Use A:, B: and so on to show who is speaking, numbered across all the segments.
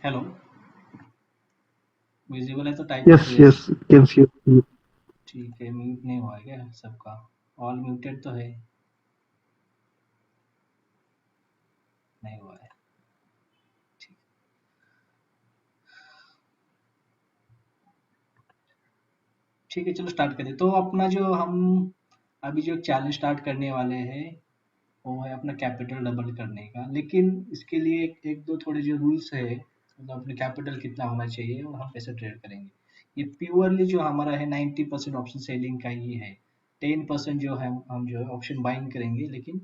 A: Hello, visible है तो type
B: Yes,
A: करो yes.
B: yes, can see you.
A: ठीक है, म्यूट नहीं हुआ है क्या सबका? ऑल म्यूटेड तो है, नहीं हुआ है। ठीक। ठीक है, चलो स्टार्ट करें। तो अपना जो हम अभी जो चैलेंज स्टार्ट करने वाले हैं वो है अपना कैपिटल डबल करने का। लेकिन इसके लिए एक, एक दो थोड़े जो रूल्स है, मतलब अपने कैपिटल कितना होना चाहिए और हम कैसे ट्रेड करेंगे। ये प्योरली जो हमारा है 90% ऑप्शन सेलिंग का ही है। 10% जो है हम जो है ऑप्शन बाइंग करेंगे, लेकिन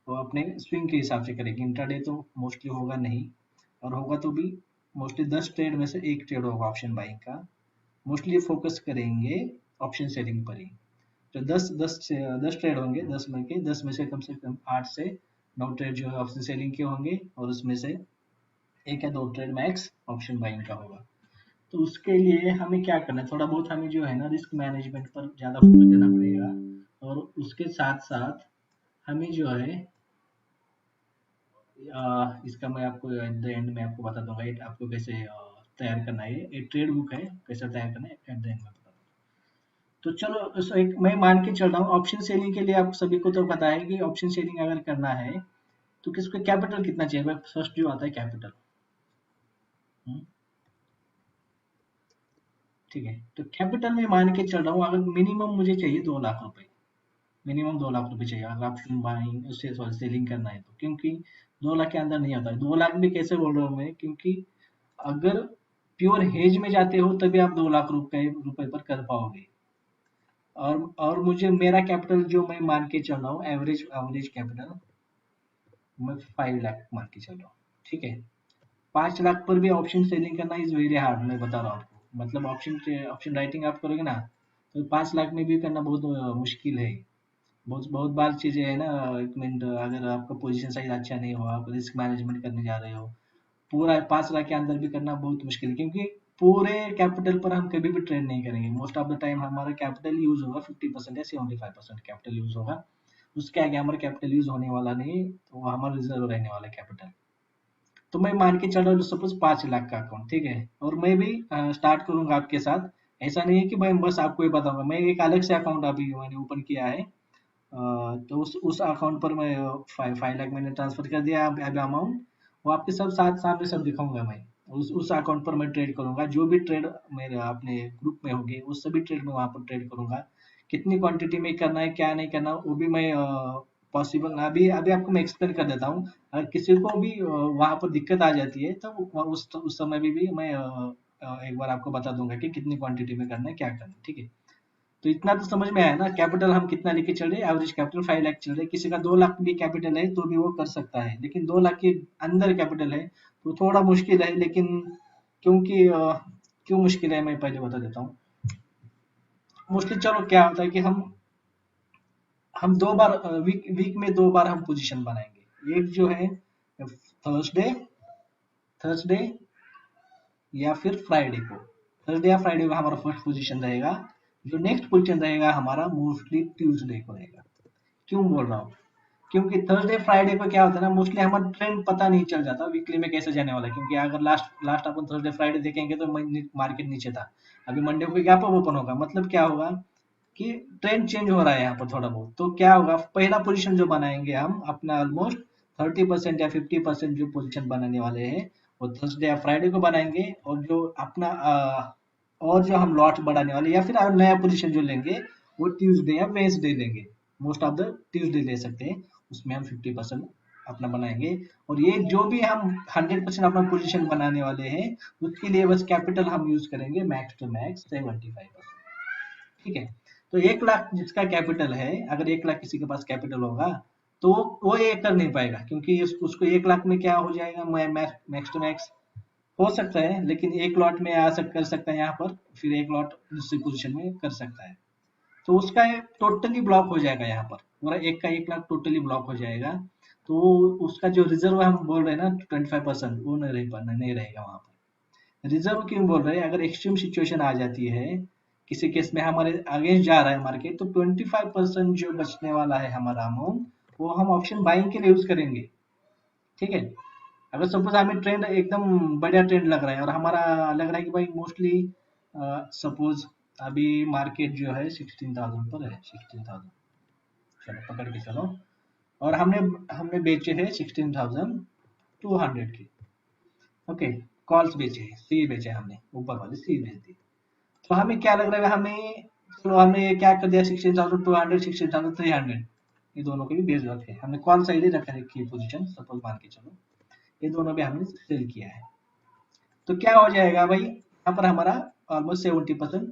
A: वो अपने स्विंग के हिसाब से करेंगे। इंट्राडे तो मोस्टली होगा नहीं, और होगा तो भी मोस्टली 10 ट्रेड में से एक ट्रेड होगा ऑप्शन बाइंग का। मोस्टली फोकस करेंगे ऑप्शन सेलिंग पर ही। तो 10 ट्रेड होंगे, 10 में से कम 8 से 9 ट्रेड जो है ऑप्शन सेलिंग के होंगे, और उसमें से एक या दो ट्रेड मैक्स ऑप्शन बाइंग का होगा। तो उसके लिए हमें क्या करना है, थोड़ा बहुत हमें जो है ना रिस्क मैनेजमेंट पर ज़्यादा फोकस देना पड़ेगा। और उसके साथ साथ हमें जो है इसका मैं आपको एट द एंड में आपको बता दूंगा, ये आपको कैसे तैयार करना है। ये ट्रेड बुक है, कैसे तैयार करना है एट द एंड में बता दूंगा। तो चलो एक मैं मान के चल रहा हूँ ऑप्शन सेलिंग के लिए आप सभी को तो पता है कि ऑप्शन सेलिंग अगर करना है तो किसको कैपिटल कितना चाहिए। फर्स्ट जो आता है कैपिटल। ठीक है, तो कैपिटल में मान के चल रहा हूँ, अगर मिनिमम मुझे चाहिए 2 लाख रुपए। मिनिमम 2 लाख रुपए चाहिए अगर ऑप्शन बाइंग उससे सॉरी सेलिंग करना है तो, क्योंकि 2 लाख के अंदर नहीं होता है। 2 लाख भी कैसे बोल रहा हूँ मैं, क्योंकि अगर प्योर हेज में जाते हो तभी आप 2 लाख रुपए पर कर पाओगे। और मुझे मेरा कैपिटल जो मैं मान के चल रहा हूँ, एवरेज एवरेज कैपिटल मैं 5 लाख मान के चल रहा हूँ। ठीक है, 5 लाख पर भी ऑप्शन सेलिंग करना इज वेरी हार्ड, मैं बता रहा हूँ आपको। मतलब ऑप्शन ऑप्शन राइटिंग आप करोगे ना, तो 5 लाख में भी करना बहुत मुश्किल है। बहुत बहुत बार चीजें है ना। एक मिनट, अगर आपका पोजीशन साइज अच्छा नहीं हो, आप रिस्क मैनेजमेंट करने जा रहे हो, पूरा 5 लाख के अंदर भी करना बहुत मुश्किल है। क्योंकि पूरे कैपिटल पर हम कभी भी ट्रेड नहीं करेंगे। मोस्ट ऑफ द टाइम हमारा कैपिटल यूज होगा 50% या 75% कैपिटल यूज होगा। उसके आगे हमारा कैपिटल यूज होने वाला नहीं, तो वो हमारा रिजर्व रहने वाला कैपिटल। तो मैं मान के चल रहा हूँ सपोज 5 लाख का अकाउंट, ठीक है। और मैं भी स्टार्ट करूंगा आपके साथ। ऐसा नहीं है कि मैं बस आपको ये बताऊंगा, मैं एक अलग से अकाउंट अभी मैंने ओपन किया है। तो उस अकाउंट पर मैं 5 लाख मैंने ट्रांसफर कर दिया अभी अमाउंट। वो आपके सब साथ सामने सब दिखाऊंगा मैं। उस अकाउंट पर मैं ट्रेड करूंगा, जो भी ट्रेड मेरे अपने ग्रुप में होंगे वो सभी ट्रेड मैं वहां पर ट्रेड करूंगा। कितनी क्वांटिटी में करना है क्या नहीं करना वो भी मैं पॉसिबल अभी अभी आपको मैं एक्सप्लेन कर देता हूँ। अगर किसी को भी वहां पर दिक्कत आ जाती है तो उस समय भी मैं एक बार आपको बता दूंगा कि कितनी क्वांटिटी में करना है क्या करना है। ठीक है, तो इतना तो समझ में आया ना। कैपिटल हम कितना लेके चल रहे हैं, एवरेज कैपिटल 5 लाख चल रहे हैं। किसी का 2 लाख भी कैपिटल है तो भी वो कर सकता है, लेकिन 2 लाख के अंदर कैपिटल है तो थोड़ा मुश्किल है। लेकिन क्योंकि क्यों मुश्किल है मैं पहले बता देता हूँ। मोस्टली चलो क्या होता है कि हम 2 बार वीक वीक में 2 बार हम पोजीशन बनाएंगे। एक जो है थर्सडे थर्सडे या फिर फ्राइडे को। थर्सडे या फ्राइडे को हमारा फर्स्ट पोजीशन रहेगा। जो नेक्स्ट पोजीशन रहेगा हमारा मोस्टली ट्यूसडे को रहेगा। क्यों बोल रहा हूँ, क्योंकि थर्सडे फ्राइडे को क्या होता है ना, मोस्टली हमारा ट्रेंड पता नहीं चल जाता वीकली में कैसे जाने वाला है। क्योंकि अगर लास्ट लास्ट अपन थर्सडे फ्राइडे देखेंगे तो मार्केट नीचे था। अभी मंडे को गैप अप ओपन होगा, मतलब क्या होगा कि ट्रेंड चेंज हो रहा है यहाँ पर थोड़ा बहुत। तो क्या होगा, पहला पोजीशन जो बनाएंगे हम अपना ऑलमोस्ट 30% या 50% जो पोजीशन बनाने वाले हैं वो थर्सडे या फ्राइडे को बनाएंगे। और जो अपना और जो हम लॉट बढ़ाने वाले या फिर नया पोजीशन जो लेंगे वो ट्यूसडे या वेंसडे लेंगे। मोस्ट ऑफ द ट्यूसडे ले सकते हैं, उसमें हम 50% अपना बनाएंगे। और ये जो भी हम 100% अपना पोजीशन बनाने वाले हैं उसके लिए बस कैपिटल हम यूज करेंगे मैक्स टू मैक्स 75%। ठीक है, तो 1 लाख जिसका कैपिटल है, अगर 1 लाख किसी के पास कैपिटल होगा तो वो ये कर नहीं पाएगा। क्योंकि उसको 1 लाख में क्या हो जाएगा, मैक्स टू मैक्स हो सकता है, लेकिन एक लॉट में कर सकता है यहाँ पर, फिर एक लॉट दूसरी पोजीशन में कर सकता है। तो उसका टोटली ब्लॉक हो जाएगा यहाँ पर, पूरा एक का 1 लाख टोटली ब्लॉक हो जाएगा। तो उसका जो रिजर्व हम बोल रहे हैं ना 25%, वो नहीं रह पाना नहीं रहेगा वहां पर। रिजर्व क्यों बोल रहे हैं, अगर एक्सट्रीम सिचुएशन आ जाती है किसी केस में हमारे अगेंस्ट जा रहा है मार्केट, तो 25% जो बचने वाला है हमारा अमाउंट वो हम ऑप्शन बाइंग के लिए यूज करेंगे। ठीक है, अगर सपोज हमें ट्रेंड एकदम बढ़िया ट्रेंड लग रहा है और हमारा लग रहा है कि भाई मोस्टली सपोज अभी मार्केट जो है 16,000 पर है, 16,000, चलो पकड़ के चलो, और हमने हमने बेचे हैं 16,200 की। ओके, कॉल्स बेचे हैं, सी बेचे हैं हमने, ऊपर वाले सी बेच दी। तो हमें क्या लग रहा है, हमें चलो हमने ये क्या कर दिया, 16,200, 16,300, ये दोनों के भी बेच रखे हैं हमने, कॉल साइड ही रखा है की पोजीशन, सपोज मान के चलो ये दोनों भी हमने सेल किया है। तो क्या हो जाएगा भाई, यहाँ पर हमारा ऑलमोस्ट 70%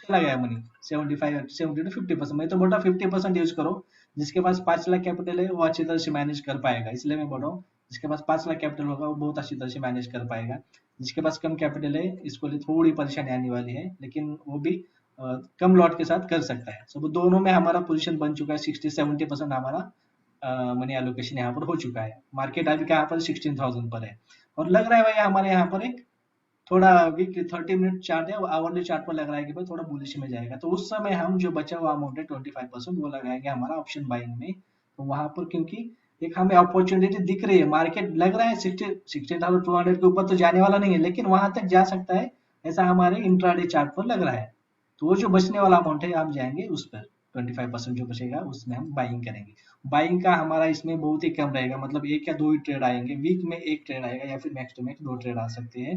A: चला गया मनी, 75 70 to 50%। मैं तो बोल रहा 50% यूज करो। जिसके पास 5 लाख कैपिटल है वो अच्छी तरह से मैनेज कर पाएगा, इसलिए मैं बोल रहा हूँ जिसके पास 5 लाख कैपिटल होगा वो बहुत अच्छी तरह से मैनेज कर पाएगा। जिसके पास कम कैपिटल है इसको लिए थोड़ी परेशानी आने वाली है, लेकिन वो भी कम लॉट के साथ कर सकता है। सब दोनों में हमारा पोजीशन बन चुका है, 60-70% हमारा मनी एलोकेशन यहाँ पर हो चुका है। मार्केट अभी यहाँ पर 16,000 पर है, और लग रहा है भाई हमारे यहाँ पर एक थोड़ा वीक 30 मिनट चार्ट है, आवरली चार्ट पर लग रहा है कि भाई थोड़ा बुलिश में जाएगा, तो उस समय हम जो बचा हुआ अमाउंट है 25% वो लगाएंगे हमारा ऑप्शन बाइंग में। तो वहां पर क्योंकि एक हमें अपॉर्चुनिटी दिख रही है, मार्केट लग रहा है 16,200 के ऊपर तो जाने वाला नहीं है, लेकिन वहां तक जा सकता है, ऐसा हमारे इंट्राडे चार्ट पर लग रहा है। तो वो जो बचने वाला अमाउंट है हम जाएंगे उस पर, 25% जो बचेगा उसमें हम बाइंग करेंगे। बाइंग का हमारा इसमें बहुत ही कम रहेगा, मतलब एक या दो ही ट्रेड आएंगे, वीक में एक ट्रेड आएगा या फिर मैक्स टू मैक्स दो ट्रेड आ सकते हैं।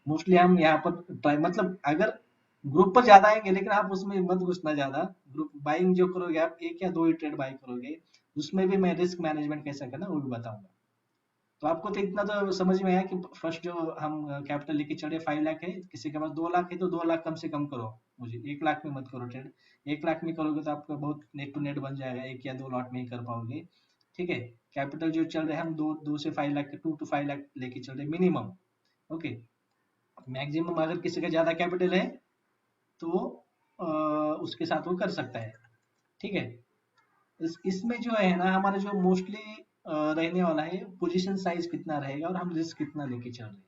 A: मोस्टली हम यहाँ पर ट्राई, मतलब अगर ग्रुप पर ज्यादा आएंगे लेकिन आप उसमें मत घुसना ज्यादा। ग्रुप बाइंग जो करोगे आप एक या दो ही ट्रेड बाई करोगे, उसमें भी मैं रिस्क मैनेजमेंट कैसे करना वो भी बताऊंगा। तो आपको तो इतना तो समझ में आया कि फर्स्ट जो हम कैपिटल लेके चढ़े 5 लाख है, किसी के पास 2 लाख है तो 2 लाख कम से कम करो, मुझे 1 लाख में मत करो ट्रेड। 1 लाख में करोगे तो आपका बहुत नेट टू नेट बन जाएगा, एक या दो लॉट में ही कर पाओगे। ठीक है, कैपिटल जो चल रहे हैं हम दो दो से 5 लाख, 2 to 5 लाख लेके चल रहे मिनिमम। ओके, मैक्सिमम अगर किसी का ज्यादा कैपिटल है तो वो उसके साथ वो कर सकता है। ठीक है, इसमें जो है ना हमारा जो मोस्टली रहने वाला है पोजीशन साइज कितना रहेगा और हम रिस्क कितना लेके चल रहे हैं।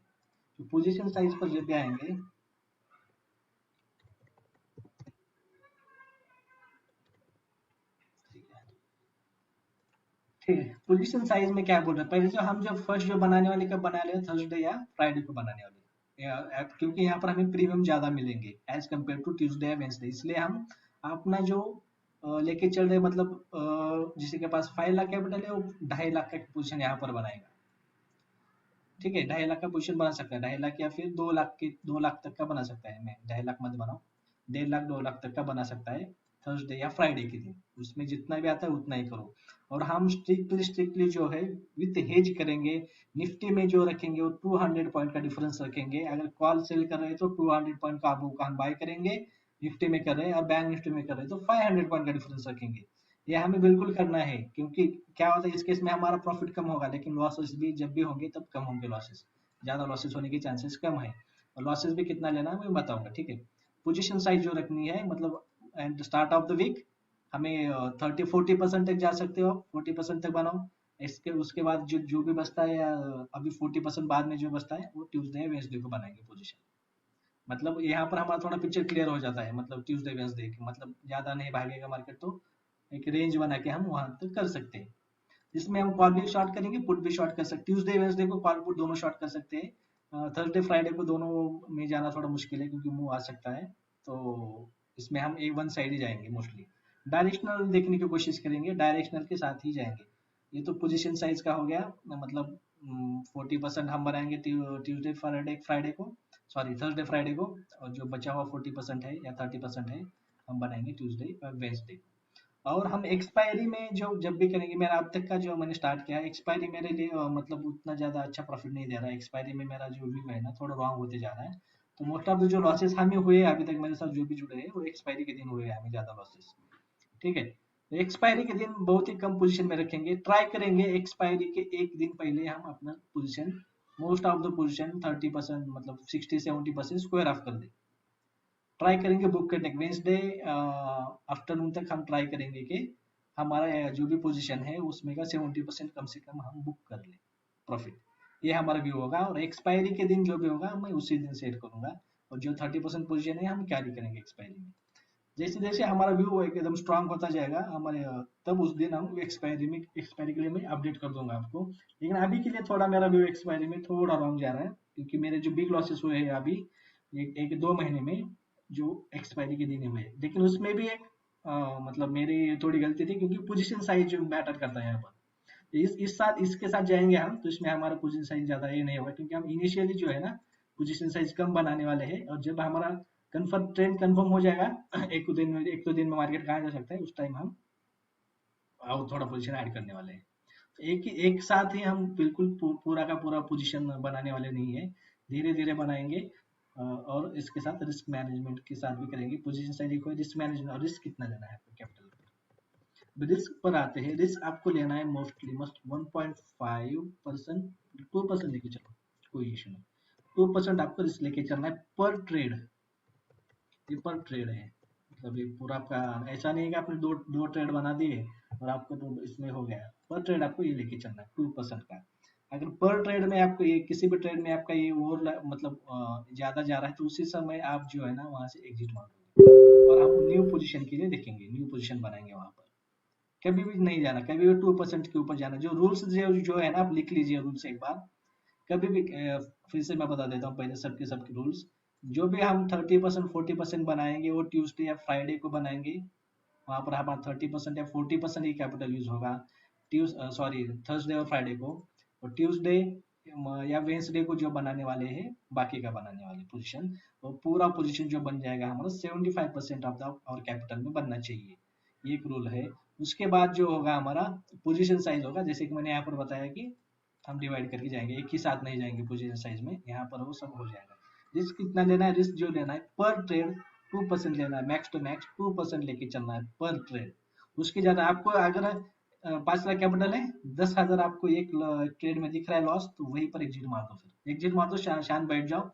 A: तो पोजीशन साइज पर जब भी आएंगे, ठीक है, पोजीशन साइज में क्या बोल रहे हैं, पहले जो हम जब फर्स्ट जो बनाने वाले कब बना ले, थर्सडे या फ्राइडे को बनाने वाले, क्योंकि यहाँ पर हमें प्रीमियम ज्यादा मिलेंगे एज कम्पेयर टू ट्यूसडे या वेंसडे, इसलिए हम अपना जो लेके चल रहे मतलब जिसके पास 5 लाख कैपिटल है वो 2.5 लाख का पोजीशन यहाँ पर बनाएगा। ठीक है, 2.5 लाख का पोजीशन बना सकता है, 2.5 लाख या फिर 2 लाख के 2 लाख तक का बना सकता है, मैं 2.5 लाख मत बनाओ, 1.5 लाख 2 लाख तक का बना सकता है थर्सडे या फ्राइडे के दिन, उसमें जितना भी आता है उतना ही करो। और हम स्ट्रिक्टली जो है विथ हेज करेंगे, निफ्टी में जो रखेंगे वो 200 पॉइंट का डिफरेंस रखेंगे, अगर कॉल सेल कर रहे हैं तो 200 पॉइंट का हम बाय करेंगे, निफ्टी में कर रहे हैं और बैंक निफ्टी में कर रहे हैं तो 500 पॉइंट का डिफरेंस रखेंगे। ये हमें बिल्कुल करना है, क्योंकि क्या होता है इस केस में हमारा प्रॉफिट कम होगा लेकिन लॉसेस भी जब भी होंगे तब कम होंगे, लॉसेस ज्यादा लॉसेस होने के चांसेस कम है, और लॉसेस भी कितना लेना है मैं बताऊंगा। ठीक है, पोजीशन साइज जो रखनी है मतलब end start of the week हमें 30-40% तक जा सकते हो, 40% तक बनाओ। इसके उसके बाद जो जो भी बचता है या अभी 40% बाद में जो बचता है वो ट्यूसडे वेंसडे को बनाएंगे पोजीशन। मतलब यहाँ पर हमारा थोड़ा पिक्चर क्लियर हो जाता है, मतलब ट्यूसडे वेंसडे मतलब ज्यादा नहीं भागेगा मार्केट, तो एक रेंज बना के हम वहां तक कर सकते हैं। जिसमें हम कॉल भी शॉर्ट करेंगे, पुट भी शॉर्ट कर सकते हैं, ट्यूसडे वेंसडे को कॉल पुट दोनों शॉर्ट कर सकते हैं, थर्सडे फ्राइडे को दोनों में जाना थोड़ा मुश्किल है क्योंकि मुंह आ सकता है। तो इसमें हम एक वन साइड ही जाएंगे, मोस्टली डायरेक्शनल देखने की कोशिश करेंगे, डायरेक्शनल के साथ ही जाएंगे। ये तो पोजीशन साइज का हो गया, मतलब 40% हम बनाएंगे ट्यूसडे फ्राइडे फ्राइडे को, सॉरी थर्सडे फ्राइडे को, और जो बचा हुआ 40% है या 30% है हम बनाएंगे ट्यूसडे और वेंसडे। और हम एक्सपायरी में जो जब भी करेंगे, मेरा अब तक का जो मैंने स्टार्ट किया है एक्सपायरी मेरे लिए मतलब उतना ज्यादा अच्छा प्रॉफिट नहीं दे रहा है, एक्सपायरी में मेरा जो व्यू है ना थोड़ा रॉन्ग होते जा रहा है। तो मोस्ट ऑफ द जो लॉसेस हमें हुए अभी तक मेरे साथ जो भी जुड़े हैं वो एक्सपायरी के दिन हुए हैं हमें ज्यादा लॉसेस। ठीक है, तो एक्सपायरी के दिन बहुत ही कम पोजीशन में रखेंगे, ट्राई करेंगे एक्सपायरी के एक दिन पहले हम अपना position, most of the position 30% मतलब 60-70% स्क्वायर ऑफ कर दे। ट्राई करेंगे बुक करने के वेंसडे आफ्टरनून तक हम ट्राई करेंगे कि हमारा जो भी पोजीशन है उसमें का 70% कम से कम हम बुक कर लें प्रॉफिट। ये हमारा व्यू होगा, और एक्सपायरी के दिन जो भी होगा मैं उसी दिन सेट करूंगा, और जो 30% पोजीशन है हम कैरी करेंगे एक्सपायरी में। जैसे जैसे हमारा व्यू एकदम स्ट्रांग होता जाएगा हमारे तब उस दिन हम एक्सपायरी के लिए मैं अपडेट कर दूंगा आपको। लेकिन अभी के लिए थोड़ा मेरा व्यू एक्सपायरी में थोड़ा रॉन्ग जा रहा है, क्योंकि मेरे जो बिग लॉसेस हुए हैं अभी एक दो महीने में, जो एक्सपायरी के दिन हुए, लेकिन उसमें भी एक मतलब मेरी थोड़ी गलती थी, क्योंकि पोजीशन साइज मैटर करता है यहाँ पर। इस साथ इसके साथ जाएंगे हम तो इसमें हमारा पोजीशन साइज ज्यादा ये नहीं होगा, क्योंकि हम इनिशियली जो है ना पोजीशन साइज कम बनाने वाले हैं, और जब हमारा कंफर्म ट्रेंड कंफर्म हो जाएगा एक दो दिन में मार्केट कहाँ जा सकता है, उस टाइम हम और थोड़ा पोजीशन ऐड करने वाले हैं। तो एक साथ ही हम बिल्कुल पूरा का पूरा पोजीशन बनाने वाले नहीं है, धीरे धीरे बनाएंगे। और इसके साथ रिस्क मैनेजमेंट के साथ भी करेंगे। पोजीशन साइज देखो, रिस्क मैनेजमेंट और रिस्क कितना लेना है आपको कैपिटल पर। रिस्क पर आते हैं, रिस्क आपको लेना है मोस्टली मस्ट 1.5%, 2% लेके चलो, कोई इशू नहीं। 2% आपको रिस्क लेके चलना है पर ट्रेड। ये पर ट्रेड है, मतलब ये पूरा आपका ऐसा नहीं है कि आपने दो दो ट्रेड बना दिए और आपको तो इसमें हो गया। पर ट्रेड आपको ये लेके चलना है 2% का। अगर पर ट्रेड में आपको ये किसी भी ट्रेड में आपका ये ओवर मतलब ज्यादा जा रहा है, तो उसी समय आप जो है ना वहां से एग्जिट मार दोगे, और हम न्यू पोजीशन के लिए देखेंगे, न्यू पोजीशन बनाएंगे वहां पर। कभी भी नहीं जाना, कभी भी 2% के ऊपर जाना। जो रूल्स जो है ना, आप लिख लीजिए रूल्स एक बार, कभी भी फिर से मैं बता देता हूँ पहले सबके सबके रूल्स। जो भी हम 30% 40% बनाएंगे वो ट्यूसडे या फ्राइडे को बनाएंगे। वहां पर हमारा 30% या 40% ही कैपिटल यूज होगा, सॉरी थर्सडे और फ्राइडे को। और ट्यूसडे या वेंसडे को जो बनाने वाले हैं, बाकी का बनाने वाले पोजीशन, और पूरा पोजीशन जो बन जाएगा हमारा 75% ऑफ द और कैपिटल में बनना चाहिए, ये एक रूल है। उसके बाद जो होगा हमारा पोजीशन साइज होगा, जैसे कि मैंने यहाँ पर बताया कि हम डिवाइड करके जाएंगे, एक ही साथ नहीं जाएंगे पोजीशन साइज में, यहाँ पर वो सब हो जाएगा। रिस्क कितना लेना है, रिस्क जो लेना है पर ट्रेड 2% लेना है, मैक्स टू मैक्स 2% लेके चलना है पर ट्रेड। उसके ज्यादा आपको अगर 5 लाख कैपिटल है, 10,000 आपको एक ट्रेड में दिख रहा है लॉस, तो वहीं पर एग्जिट मार दो, फिर एग्जिट मार दो, शांत बैठ जाओ।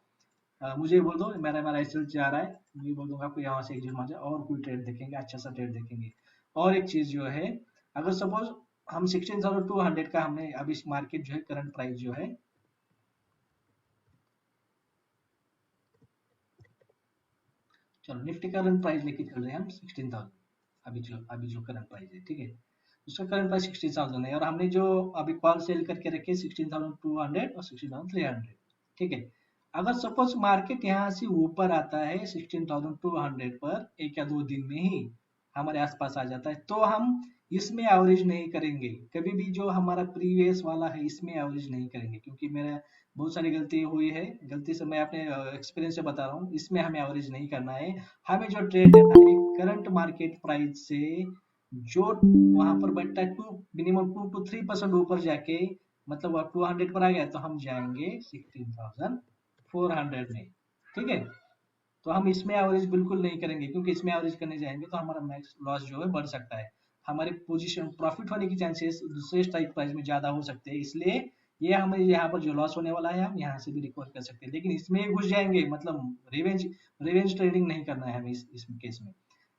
A: मुझे बोल दो मेरा मेरा एसएल जा रहा है, मुझे बोल दूंगा आपको यहाँ से एग्जिट मार जाए, और कोई ट्रेड देखेंगे, अच्छा सा ट्रेड देखेंगे। और एक चीज जो है, अगर सपोज हम 16,200 का हमने अभी मार्केट जो है करंट प्राइस जो है, चलो निफ्टी का करंट प्राइस लेके चल रहे हैं हम 16,000, अभी जो करंट प्राइस है, ठीक है, उसका करंट प्राइस 16,000 है, और हमने जो अभी कॉल सेल करके रखे 16,200 और 16,300, ठीक है। अगर सपोज मार्केट यहाँ से ऊपर आता है 16,200 पर एक या दो दिन में ही हमारे आसपास आ जाता है, तो हम इसमें एवरेज नहीं करेंगे कभी भी, जो हमारा प्रीवियस वाला है इसमें एवरेज नहीं करेंगे, क्योंकि मेरा बहुत सारी गलती हुई है, गलती से मैं अपने एक्सपीरियंस से बता रहा हूँ, इसमें हमें एवरेज नहीं करना है। हमें जो ट्रेड लेना है करंट मार्केट प्राइस से जो वहां पर बैठता है, टू मिनिमम 2 to 3% ऊपर जाके, मतलब 200 पर आ गया तो हम जाएंगे 16,400 में, ठीक है। तो हम इसमें एवरेज बिल्कुल नहीं करेंगे, क्योंकि इसमें एवरेज करने जाएंगे तो हमारा मैक्स लॉस जो है बढ़ सकता है, हमारे पोजीशन प्रॉफिट होने की चांसेस दूसरे स्ट्राइक प्राइस में ज्यादा हो सकते हैं। इसलिए ये हमें यहाँ पर जो लॉस होने वाला है हम यहाँ से भी रिकवर कर सकते हैं, लेकिन इसमें घुस जाएंगे मतलब रिवेंज रिवेंज ट्रेडिंग नहीं करना है हमें इस केस में।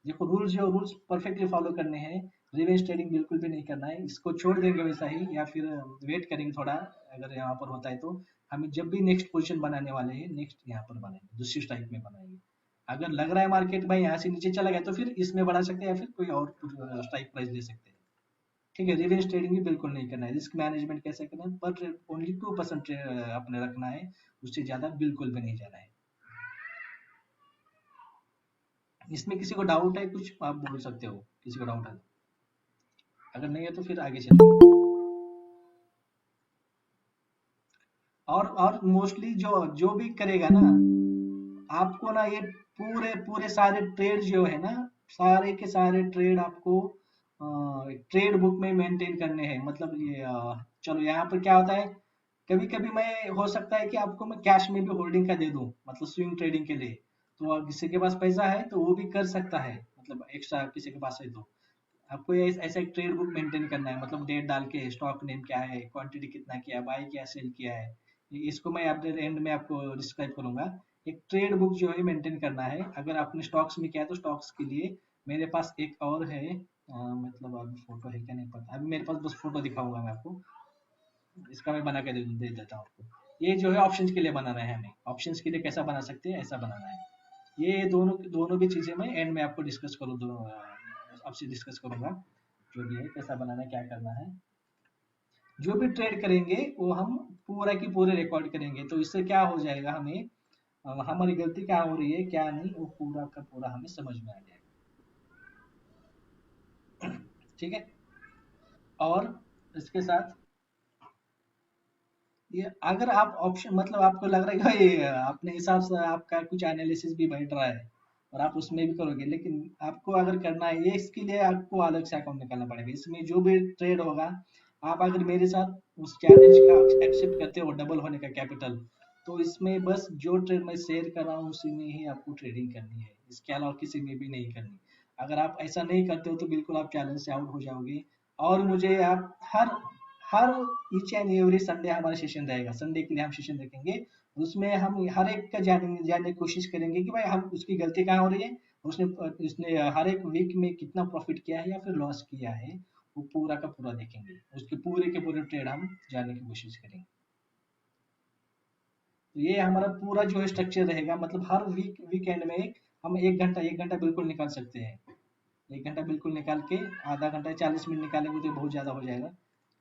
A: देखो रूल्स जो रूल्स परफेक्टली फॉलो करने हैं, रिवेंज ट्रेडिंग बिल्कुल भी नहीं करना है, इसको छोड़ देंगे वैसा ही, या फिर वेट करेंगे थोड़ा, अगर यहाँ पर होता है तो हमें जब भी नेक्स्ट पोजीशन बनाने वाले हैं नेक्स्ट यहाँ पर बनाएंगे, दूसरी स्ट्राइक में बनाएंगे। अगर लग रहा है मार्केट भाई यहाँ से नीचे चला गया, तो फिर इसमें बढ़ा सकते हैं या फिर कोई और स्ट्राइक प्राइस ले सकते हैं, ठीक है। रिवेंज ट्रेडिंग भी बिल्कुल नहीं करना है। रिस्क मैनेजमेंट कैसे करना है, पर ओनली 2% अपने रखना है, उससे ज्यादा बिल्कुल भी नहीं जाना है। इसमें किसी को डाउट है कुछ, आप बोल सकते हो, किसी को डाउट है, अगर नहीं है तो फिर आगे चलेंगे। और मोस्टली जो जो भी करेगा ना, आपको ना ये पूरे पूरे सारे ट्रेड जो है ना, सारे के सारे ट्रेड आपको ट्रेड बुक में मेंटेन करने हैं, मतलब ये चलो यहाँ पर क्या होता है, कभी कभी मैं हो सकता है कि आपको मैं कैश में भी होल्डिंग का दे दूं, मतलब स्विंग ट्रेडिंग के लिए। तो अब किसी के पास पैसा है तो वो भी कर सकता है, मतलब एक्स्ट्रा किसी के पास है तो आपको ये ऐसा एक ट्रेड बुक मेंटेन करना है, मतलब डेट डाल के स्टॉक नेम क्या है, क्वांटिटी कितना किया, बाय किया, सेल किया है, इसको मैं अपने एंड में आपको डिस्क्राइब करूंगा। एक ट्रेड बुक जो है मेंटेन करना है। अगर आपने स्टॉक्स में किया है तो स्टॉक्स के लिए मेरे पास एक और है, मतलब अभी फोटो है क्या नहीं पता, अभी मेरे पास बस फोटो दिखाऊंगा मैं आपको, इसका मैं बना के दे देता हूँ आपको। ये जो है ऑप्शंस के लिए बनाना है, हमें ऑप्शंस के लिए कैसा बना सकते हैं, ऐसा बनाना है। ये दोनों दोनों भी चीज़ें मैं एंड में आपको डिस्कस करूँ, दोनों आपसे डिस्कस करूँगा, जो भी है कैसा बनाना है, क्या करना है। जो भी ट्रेड करेंगे वो हम पूरा की पूरे रिकॉर्ड करेंगे, तो इससे क्या हो जाएगा, हमें हमारी गलती क्या हो रही है क्या नहीं, वो पूरा का पूरा हमें समझ में आ जाएगा। ठीक है। और इसके साथ ये अगर आप ऑप्शन मतलब आपको लग रहा है कि भाई अपने हिसाब से आपका कुछ एनालिसिस भी बैठ रहा है और आप उसमें भी करोगे, लेकिन आपको अगर करना है ये, इसके लिए आपको अलग से अकाउंट निकालना पड़ेगा। इसमें जो भी ट्रेड होगा, आप अगर मेरे साथ उस चैलेंज का एक्सेप्ट करते हो डबल होने का कैपिटल, तो इसमें बस जो ट्रेड मैं शेयर कर रहा हूँ उसी में ही आपको ट्रेडिंग करनी है, इसके अलावा किसी में भी नहीं करनी। अगर आप ऐसा नहीं करते हो तो बिल्कुल आप चैलेंज से आउट हो जाओगे। और मुझे आप हर हर ईच एंड एवरी संडे हमारा सेशन रहेगा, संडे के लिए हम सेशन रखेंगे। उसमें हम हर एक का जानने की कोशिश करेंगे कि भाई हम उसकी गलती कहाँ हो रही है, उसने उसने हर एक वीक में कितना प्रॉफिट किया है या फिर लॉस किया है, वो पूरा का पूरा देखेंगे, उसके पूरे के पूरे ट्रेड हम जानने की कोशिश करेंगे। तो ये हमारा पूरा जो है स्ट्रक्चर रहेगा, मतलब हर वीकेंड में हम एक घंटा बिल्कुल निकाल सकते हैं। एक घंटा बिल्कुल निकाल के, आधा घंटा 40 मिनट निकालेंगे तो बहुत ज़्यादा हो जाएगा।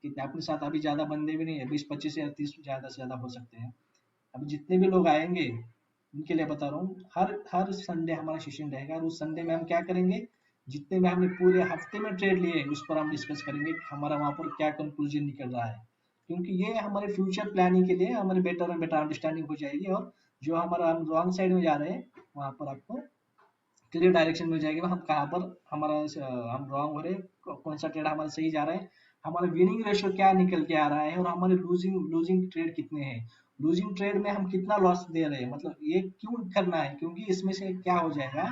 A: कितने अपने साथ अभी ज़्यादा बंदे भी नहीं है, 20 25 या 30 ज़्यादा से ज़्यादा हो सकते हैं। अभी जितने भी लोग आएंगे उनके लिए बता रहा हूँ, हर हर संडे हमारा सेशन रहेगा, और उस संडे में हम क्या करेंगे, जितने में हमने पूरे हफ्ते में ट्रेड लिए उस पर हम डिस्कस करेंगे कि हमारा वहाँ पर क्या कंक्लूजन निकल रहा है। क्योंकि ये हमारे फ्यूचर प्लानिंग के लिए हमारे बेटर और बेटर अंडरस्टैंडिंग हो जाएगी, और जो हमारा हम रॉन्ग साइड में जा रहे हैं वहाँ पर आपको क्लियर डायरेक्शन मिल जाएगी, हम कहाँ पर हमारा हम रॉन्ग हो रहे हैं, कौन सा ट्रेड हमारा सही जा रहा है, हमारा विनिंग रेशियो क्या निकल के आ रहा है, और हमारे लूजिंग लूजिंग ट्रेड कितने हैं, लूजिंग ट्रेड में हम कितना लॉस दे रहे हैं, मतलब ये क्यों करना है, क्योंकि इसमें से क्या हो जाएगा,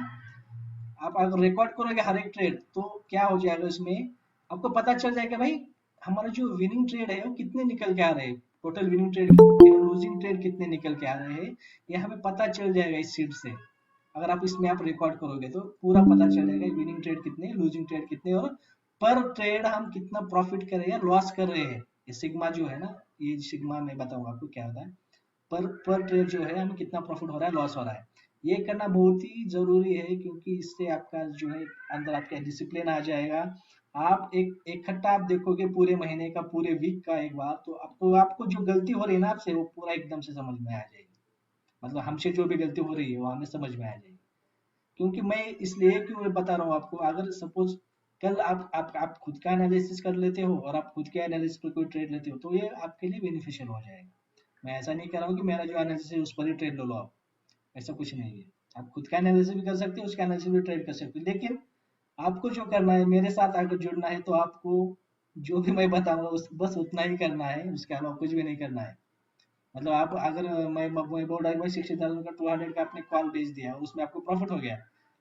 A: आप अगर रिकॉर्ड करोगे हर एक ट्रेड तो क्या हो जाएगा इसमें, आपको पता चल जाएगा भाई हमारा जो विनिंग ट्रेड है वो कितने निकल के आ रहे हैं, total winning trade losing trade कितने निकल के आ रहे हैं, ये हमें पता चल जाएगा इस शीट से। अगर आप इसमें आप रिकॉर्ड करोगे तो पूरा पता चल जाएगा विनिंग ट्रेड कितने, लूजिंग ट्रेड कितने, और पर ट्रेड हम कितना प्रॉफिट कर रहे हैं या लॉस कर रहे हैं। ये सिग्मा जो है ना, ये सिग्मा मैं बताऊंगा आपको क्या होता है। पर ट्रेड जो है हमें कितना प्रॉफिट हो रहा है, लॉस हो रहा है, ये करना बहुत ही जरूरी है, क्योंकि इससे आपका जो है अंदर आपका डिसिप्लिन आ जाएगा। आप एक इकट्ठा आप देखोगे पूरे महीने का, पूरे वीक का एक बार, तो आपको आपको जो गलती हो रही है ना आपसे, वो पूरा एकदम से समझ में आ जाएगी। मतलब हमसे जो भी गलती हो रही है वो हमें समझ में आ जाएगी। क्योंकि मैं इसलिए क्यों बता रहा हूँ आपको, अगर सपोज कल आप खुद का एनालिसिस कर लेते हो और आप खुद के एनालिसिस पर कोई ट्रेड लेते हो, तो ये आपके लिए बेनिफिशियल हो जाएगा। मैं ऐसा नहीं कर रहा हूँ कि मेरा जो एनालिसिस है उस पर ही ट्रेड लो लो आप, ऐसा कुछ नहीं है। आप खुद का एनालिसिस भी कर सकते हो, उसका एनालिसिस भी ट्रेड कर सकते हो, लेकिन आपको जो करना है, मेरे साथ अगर जुड़ना है तो आपको जो भी मैं बताऊंगा उस बस उतना ही करना है, उसके अलावा कुछ भी नहीं करना है। मतलब आप अगर मैं बोल रहा हूँ भाई 60,000 का 200 का आपने कॉल बेच दिया और उसमें आपको प्रॉफिट हो गया,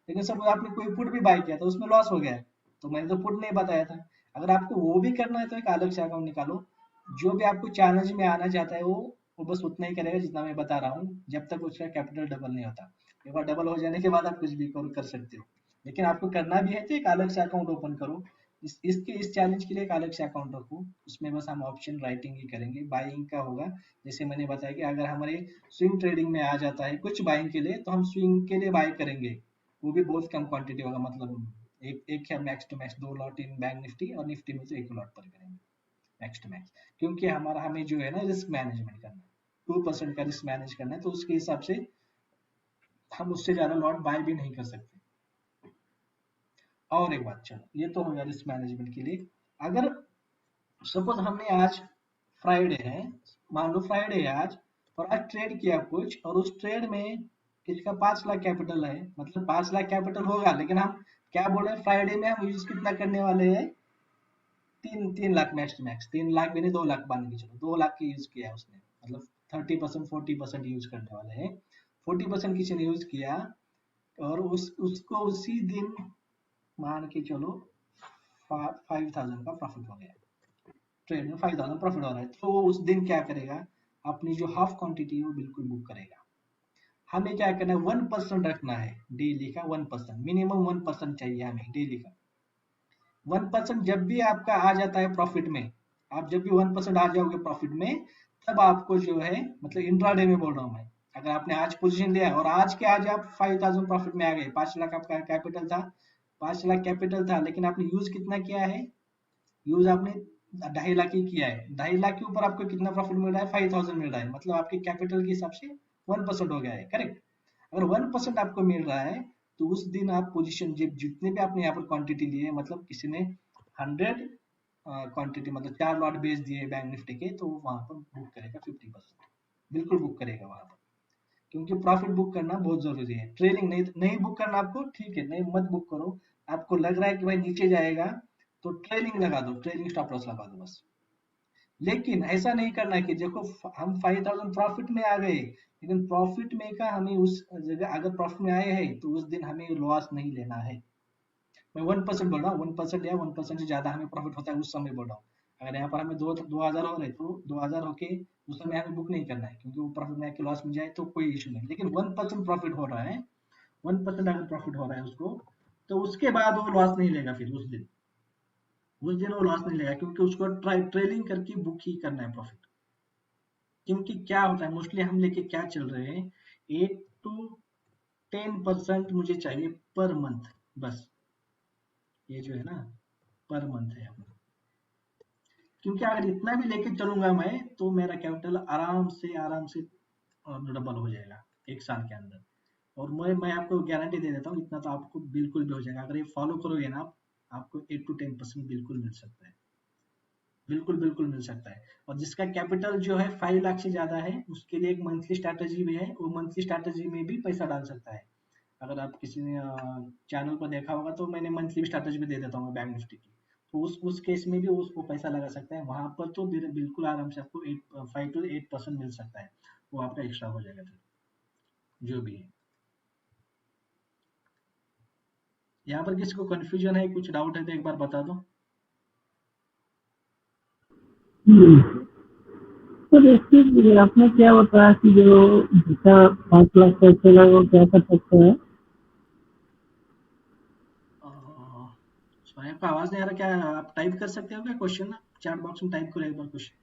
A: लेकिन सब आपने कोई पुट भी बाय किया था उसमें लॉस हो गया, तो मैंने तो पुट नहीं बताया था। अगर आपको वो भी करना है तो एक अलग से अकाउंट निकालो, जो भी आपको चैलेंज में आना चाहता है वो बस उतना ही करेगा जितना मैं बता रहा हूँ, जब तक उसका कैपिटल डबल नहीं होता। एक बार डबल हो जाने के बाद आप कुछ भी कर सकते हो, लेकिन आपको करना भी है तो एक अलग से अकाउंट ओपन करो। इस चैलेंज के लिए एक अलग से अकाउंट रखो, उसमें बस हम ऑप्शन राइटिंग ही करेंगे, बाइंग का होगा। जैसे मैंने बताया कि अगर हमारे स्विंग ट्रेडिंग में आ जाता है कुछ बाइंग के लिए, तो हम स्विंग के लिए बाय करेंगे, वो भी बहुत कम क्वांटिटी होगा, मतलब एक है max to max 2 lot in Bank Nifty, और निफ्टी में तो 1 लॉट पर करेंगे मैक्स टू मैक्स। क्योंकि हमें जो है ना रिस्क मैनेजमेंट करना है, 2% का रिस्क मैनेज करना है, तो उसके हिसाब से हम उससे ज्यादा लॉट बाय भी नहीं कर सकते। और एक बात, चलो ये तो हो गया रिस्क मैनेजमेंट के लिए। अगर सपोज हमने आज फ्राइडे है, मान लो फ्राइडे है आज, और आज ट्रेड किया कुछ, और उस ट्रेड में किसी का 5 लाख कैपिटल है, मतलब 5 लाख कैपिटल होगा, लेकिन हम क्या बोल रहे हैं, फ्राइडे में हम यूज कितना करने वाले हैं, 3 lakh max to max, 3 lakh भी नहीं, 2 लाख मान के चलो, 2 लाख की यूज किया है उसने, मतलब 30% 40% यूज करने वाले हैं। 40% किसी ने यूज किया, और उसको उसी दिन मान के चलो 5,000 का प्रॉफिट हो गया, ट्रेड में 5,000 प्रॉफिट हो रहा है, तो वो उस दिन क्या करेगा, अपनी जो हाफ क्वांटिटी है वो बिल्कुल बुक करेगा। हमें क्या करना है, 1% रखना है डेली का, 1% मिनिमम 1% चाहिए हमें डेली का। 1% जब भी आपका आ जाता है प्रॉफिट में, आप जब भी 1% आ जाओगे प्रॉफिट में, तब आपको जो है, मतलब इंट्राडे में बोल रहा हूँ मैं, अगर आपने आज पोजीशन लिया और आज के आज आप 5000 प्रॉफिट में आ गए, 5 लाख आपका कैपिटल था, 5 लाख कैपिटल था, लेकिन आपने यूज कितना किया है, यूज आपने 2.5 लाख ही किया है। 2.5 लाख के ऊपर आपको कितना प्रॉफिट मिल रहा है, 5000 मिल रहा है, मतलब आपके कैपिटल के हिसाब से 1% हो गया है, करेक्ट। अगर 1% आपको मिल रहा है तो उस दिन आप पोजीशन जितने भी आपने यहाँ पर क्वांटिटी लिए, मतलब किसी ने 100 क्वांटिटी मतलब 4 लॉट बेच दिए बैंक निफ्टी के, तो वहां पर बुक करेगा 50%, बिल्कुल बुक करेगा वहां पर, क्योंकि प्रॉफिट बुक करना बहुत जरूरी है। ट्रेलिंग नहीं नहीं बुक करना आपको, ठीक है, नहीं मत बुक करो। आपको लग रहा है कि भाई नीचे जाएगा तो ट्रेलिंग लगा दो, ट्रेलिंग स्टॉप लॉस लगा दो बस। लेकिन ऐसा नहीं करना है कि देखो हम 5000 प्रॉफिट में आ गए, लेकिन प्रॉफिट में का हमें उस जगह अगर प्रॉफिट में आए हैं तो उस दिन हमें लॉस नहीं लेना है। मैं 1% बोल रहा हूँ, 1% या 1% से ज्यादा हमें प्रॉफिट होता है उस समय बोल रहा हूँ। अगर यहाँ पर हमें 2000 हो रहे तो 2000 होके उस समय हमें बुक नहीं करना है, क्योंकि वो प्रॉफिट में आके लॉस में जाए तो कोई इशू नहीं। लेकिन 1% प्रॉफिट हो रहा है, 1% अगर प्रॉफिट हो रहा है उसको, तो उसके बाद वो लॉस नहीं लेगा फिर उस दिन वो लॉस नहीं लेगा, क्योंकि उसको ट्रेलिंग करके बुक ही करना है प्रॉफिट। क्योंकि क्या होता है मोस्टली हम लेके क्या चल रहे हैं, 8 to 10% मुझे चाहिए पर मंथ, बस ये जो है ना पर मंथ है अपना। क्योंकि अगर इतना भी लेके चलूंगा मैं तो मेरा कैपिटल आराम से डबल हो जाएगा 1 साल के अंदर। और मैं आपको गारंटी दे देता हूँ, इतना तो आपको बिल्कुल भी हो जाएगा अगर ये फॉलो करोगे ना आप, आपको 8 to 10% बिल्कुल मिल सकता है, बिल्कुल बिल्कुल मिल सकता है। और जिसका कैपिटल जो है 5 लाख से ज्यादा है उसके लिए एक मंथली स्ट्रैटेजी भी है, वो मंथली स्ट्रैटेजी में भी पैसा डाल सकता है। अगर आप किसी ने चैनल पर देखा होगा तो मैंने मंथली स्ट्रैटेजी भी दे देता हूँ बैंक निफ्टी की, तो उस केस में भी उसको पैसा लगा सकता है वहां पर, तो बिल्कुल आराम से आपको 5 to 8% मिल सकता है, वो आपका एक्स्ट्रा हो जाएगा फिर जो भी है। यहाँ पर किसी को कंफ्यूजन है, कुछ डाउट है तो एक बार बता दो।
B: तो देखिए आपने क्या बताया कि जो जितना 5 लाख का चला वो क्या कर सकते हैं।
A: सॉरी आपका आवाज नहीं आ रहा, क्या आप टाइप कर सकते हो क्या क्वेश्चन, चैट बॉक्स में टाइप करो एक बार क्वेश्चन।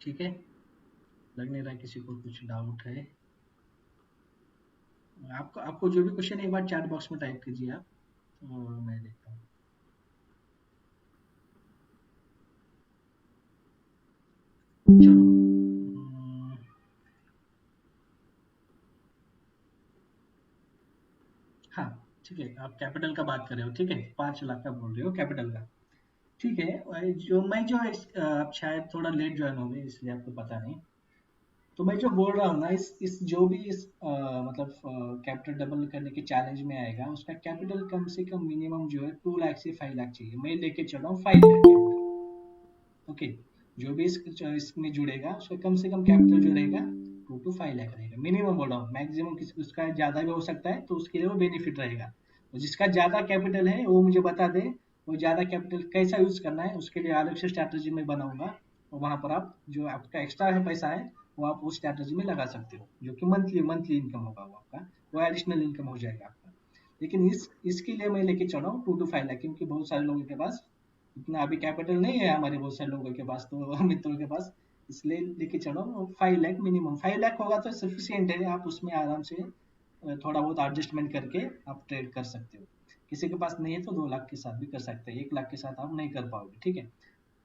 A: ठीक है, लग नहीं रहा है किसी को कुछ डाउट है। आपको आपको जो भी क्वेश्चन है एक बार चैट बॉक्स में टाइप कीजिए आप, तो मैं देखता हूँ। चलो हाँ ठीक है, आप कैपिटल का बात कर रहे हो, ठीक है, 5 लाख का बोल रहे हो कैपिटल का। ठीक है, जो मैं जो आप शायद थोड़ा लेट ज्वाइन हो गए इसलिए आपको पता नहीं। तो मैं जो बोल रहा हूँ ना, इस जो भी इस मतलब कैपिटल डबल करने के चैलेंज में आएगा उसका कैपिटल कम से कम मिनिमम जो है 2 लाख से 5 लाख चाहिए। मैं लेके चल रहा हूँ 5 लाख कैपिटल, ओके। जो भी इसमें जुड़ेगा उसका कम से कम कैपिटल जो रहेगा 2 to 5 लाख रहेगा, मिनिमम बोल रहा हूँ। मैक्सिमम किसी उसका ज्यादा भी हो सकता है तो उसके लिए वो बेनिफिट रहेगा। तो जिसका ज्यादा कैपिटल है वो मुझे बता दे, वो ज्यादा कैपिटल कैसा यूज करना है, उसके लिए अलग से स्ट्रैटेजी में बनाऊंगा। और वहां पर आप जो आपका एक्स्ट्रा है पैसा है वो आप उस स्ट्रैटेजी में लगा सकते हो, जो कि मंथली मंथली इनकम होगा वो आपका, वो एडिशनल इनकम हो जाएगा आपका। लेकिन इसके लिए मैं लेके चल रहा हूँ 2 to 5 लाख, क्योंकि बहुत सारे लोगों के पास इतना अभी कैपिटल नहीं है, हमारे बहुत सारे लोगों के पास तो मित्रों के पास, इसलिए लेके चलो 5 लाख मिनिमम। 5 लाख होगा तो सफिशियंट है, आप उसमें आराम से थोड़ा बहुत एडजस्टमेंट करके आप ट्रेड कर सकते हो। किसी के पास नहीं है तो 2 लाख के साथ भी कर सकते हैं, 1 लाख के साथ आप नहीं कर पाओगे, ठीक है।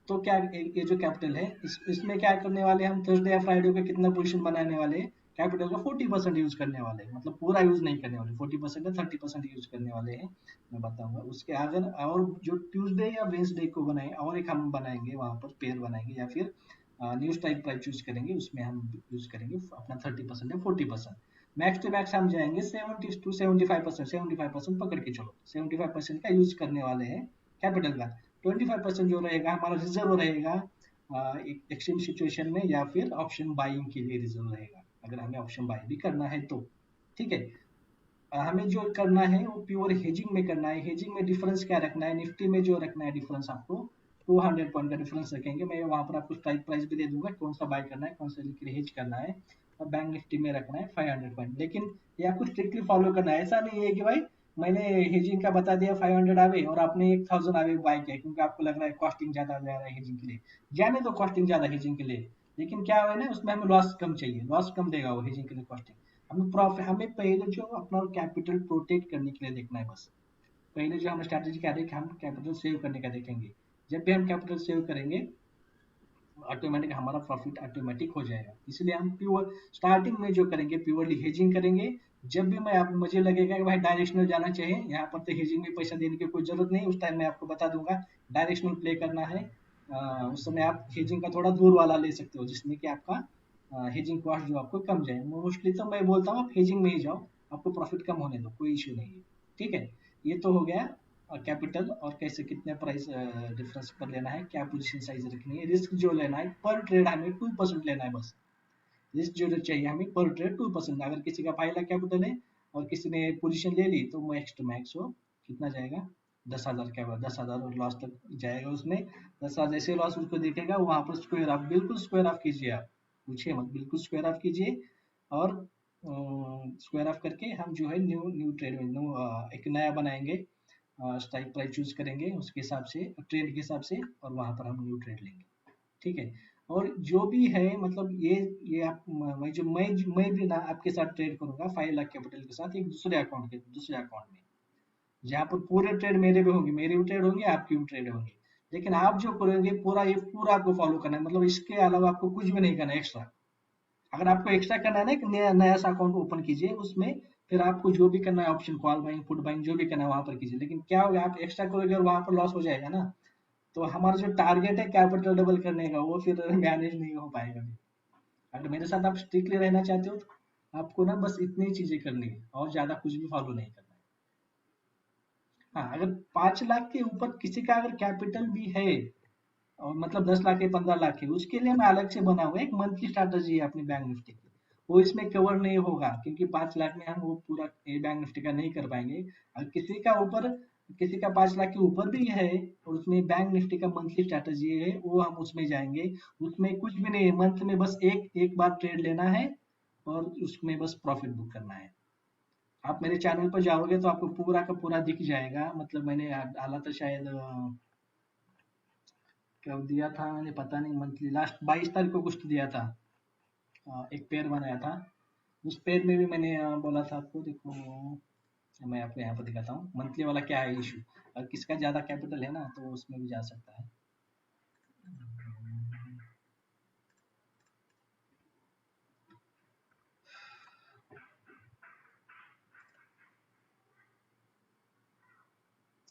A: तो क्या ये जो कैपिटल है इसमें क्या करने वाले हैं हम, थर्सडे या फ्राइडे को कितना पोजीशन बनाने वाले हैं, कैपिटल का 40% यूज करने वाले हैं, मतलब पूरा यूज नहीं करने वाले, 40% या 30% यूज करने वाले हैं। मैं बताऊंगा उसके अगर, और जो ट्यूसडे या वेंसडे को बनाए और एक हम बनाएंगे वहां पर पेयर बनाएंगे, या फिर न्यूज टाइप प्राइस चूज करेंगे, उसमें हम यूज करेंगे अपना 30% या 40%। मैक्स टू मैक्स हम जाएंगे 70 to 75%, 75% पकड़ के चलो, 75% का यूज करने वाले हैं कैपिटल का। 25% जो रहेगा हमारा रिजर्व रहेगा एक एक्सचेंज सिचुएशन में, या फिर ऑप्शन बाइंग के लिए रिजर्व रहेगा, अगर हमें ऑप्शन बाय भी करना है तो, ठीक है। हमें जो करना है वो प्योर हेजिंग में करना है। हेजिंग में डिफरेंस क्या रखना है, निफ्टी में जो रखना है डिफरेंस आपको 200 पॉइंट का डिफरेंस रखेंगे। मैं वहां पर आपको स्ट्राइक प्राइस भी दे दूंगा, कौन सा बाय करना है कौन सा हेज करना है। और बैंक निफ्टी में रखना है 500 पॉइंट। लेकिन ये आपको स्ट्रिक्टली फॉलो करना है, ऐसा नहीं है कि भाई मैंने हेजिंग का बता दिया 500 आवे और आपने 1000 आवे बाय किया क्योंकि आपको लग रहा है कॉस्टिंग ज्यादा जा रहा है हेजिंग के लिए। जाने दो कॉस्टिंग ज्यादा हेजिंग के लिए, लेकिन क्या है ना उसमें हमें लॉस कम चाहिए, लॉस कम देगा वो हेजिंग के लिए कॉस्टिंग। हमें प्रॉफिट, हमें पहले जो अपना कैपिटल प्रोटेक्ट करने के लिए देखना है बस। पहले जो हम स्ट्रैटेजी क्या देखें, हम कैपिटल सेव करने का देखेंगे। जब भी हम कैपिटल सेव करेंगे ऑटोमेटिक हमारा प्रॉफिट ऑटोमेटिक हो जाएगा। इसलिए हम प्योर स्टार्टिंग में जो करेंगे प्योरली हेजिंग करेंगे। जब भी मैं आप मुझे लगेगा कि भाई डायरेक्शनल जाना चाहिए, यहाँ पर तो हेजिंग में पैसा देने की कोई जरूरत नहीं, उस टाइम मैं आपको बता दूंगा डायरेक्शनल प्ले करना है। उस समय आप हेजिंग का थोड़ा दूर वाला ले सकते हो जिसमें कि आपका हेजिंग कॉस्ट जो आपको कम जाए। मोस्टली तो मैं बोलता हूँ आप हेजिंग में ही जाओ, आपको प्रॉफिट कम होने दो, कोई इशू नहीं है। ठीक है, ये तो हो गया कैपिटल और कैसे कितने प्राइस डिफरेंस पर लेना है, क्या पोजीशन साइज रखनी है। रिस्क जो लेना है पर ट्रेड हमें 2% लेना है बस। रिस्क जो चाहिए हमें पर ट्रेड 2%। अगर किसी का 5 लाख कैपिटल है और किसी ने पोजीशन ले ली तो मैक्स टू मैक्स वो कितना जाएगा, 10,000 क्या, 10,000 लॉस तक जाएगा उसमें। 10,000 जैसे लॉस उसको दिखेगा वहां पर स्क्वायर ऑफ, बिल्कुल स्क्वायर ऑफ कीजिए आप, पूछिए मत, बिल्कुल स्क्वायर ऑफ कीजिए। और स्क्वायर ऑफ करके हम जो है न्यू न्यू ट्रेड में न्यू एक नया बनाएंगे, स्ट्राइक प्राइस चूज करेंगे उसके हिसाब से, ट्रेड के हिसाब से, और वहां पर हम न्यू ट्रेड लेंगे। ठीक है। और जो भी है मतलब ये आप मैं भी ना आपके साथ ट्रेड करूंगा 5 लाख कैपिटल के साथ एक दूसरे अकाउंट में, जहाँ पर पूरे ट्रेड मेरे भी होंगे, मेरे भी ट्रेड होंगे, आपकी भी ट्रेड होंगे। लेकिन आप जो करोगे पूरा ये पूरा आपको फॉलो करना है, मतलब इसके अलावा आपको कुछ भी नहीं करना है एक्स्ट्रा। अगर आपको एक्स्ट्रा करना है ना, एक नया नया सा अकाउंट ओपन कीजिए उसमें, फिर आपको जो भी करना है option call buying put buying जो भी करना है वहां पर कीजिए। लेकिन क्या होगा, आप एक्स्ट्रा करोगे और वहां पर लॉस हो जाएगा ना, तो हमारा जो टारगेट है कैपिटल डबल करने का वो फिर मैनेज नहीं हो पाएगा फिर। अगर मेरे साथ आप स्ट्रिक्टली रहना चाहते हो तो आपको ना बस इतनी ही चीजें करनी है और ज्यादा कुछ भी फॉलो नहीं करना है। हाँ, अगर 5 लाख के ऊपर किसी का अगर कैपिटल भी है और मतलब 10 लाख है 15 लाख है, उसके लिए मैं अलग से बना हुआ है एक मंथली स्ट्रैटेजी है अपनी बैंक निफ्टी की। वो इसमें कवर नहीं होगा क्योंकि 5 लाख में हम वो पूरा बैंक निफ्टी का नहीं कर पाएंगे। अगर किसी का 5 लाख के ऊपर भी है और उसमें बैंक निफ्टी का मंथली स्ट्रैटेजी है, वो हम उसमें जाएंगे। उसमें कुछ भी नहीं है, मंथ में बस एक एक बार ट्रेड लेना है और उसमें बस प्रॉफिट बुक करना है। आप मेरे चैनल पर जाओगे तो आपको पूरा का पूरा दिख जाएगा। मतलब मैंने डाला था शायद कब दिया था मैंने पता नहीं, मंथली लास्ट 22 तारीख को कुछ तो दिया था। एक पेयर बनाया था, उस पेयर में भी मैंने बोला था आपको, देखो मैं आपको यहाँ पर दिखाता हूँ मंथली वाला क्या है इशू। अगर किसका ज्यादा कैपिटल है ना तो उसमें भी जा सकता है।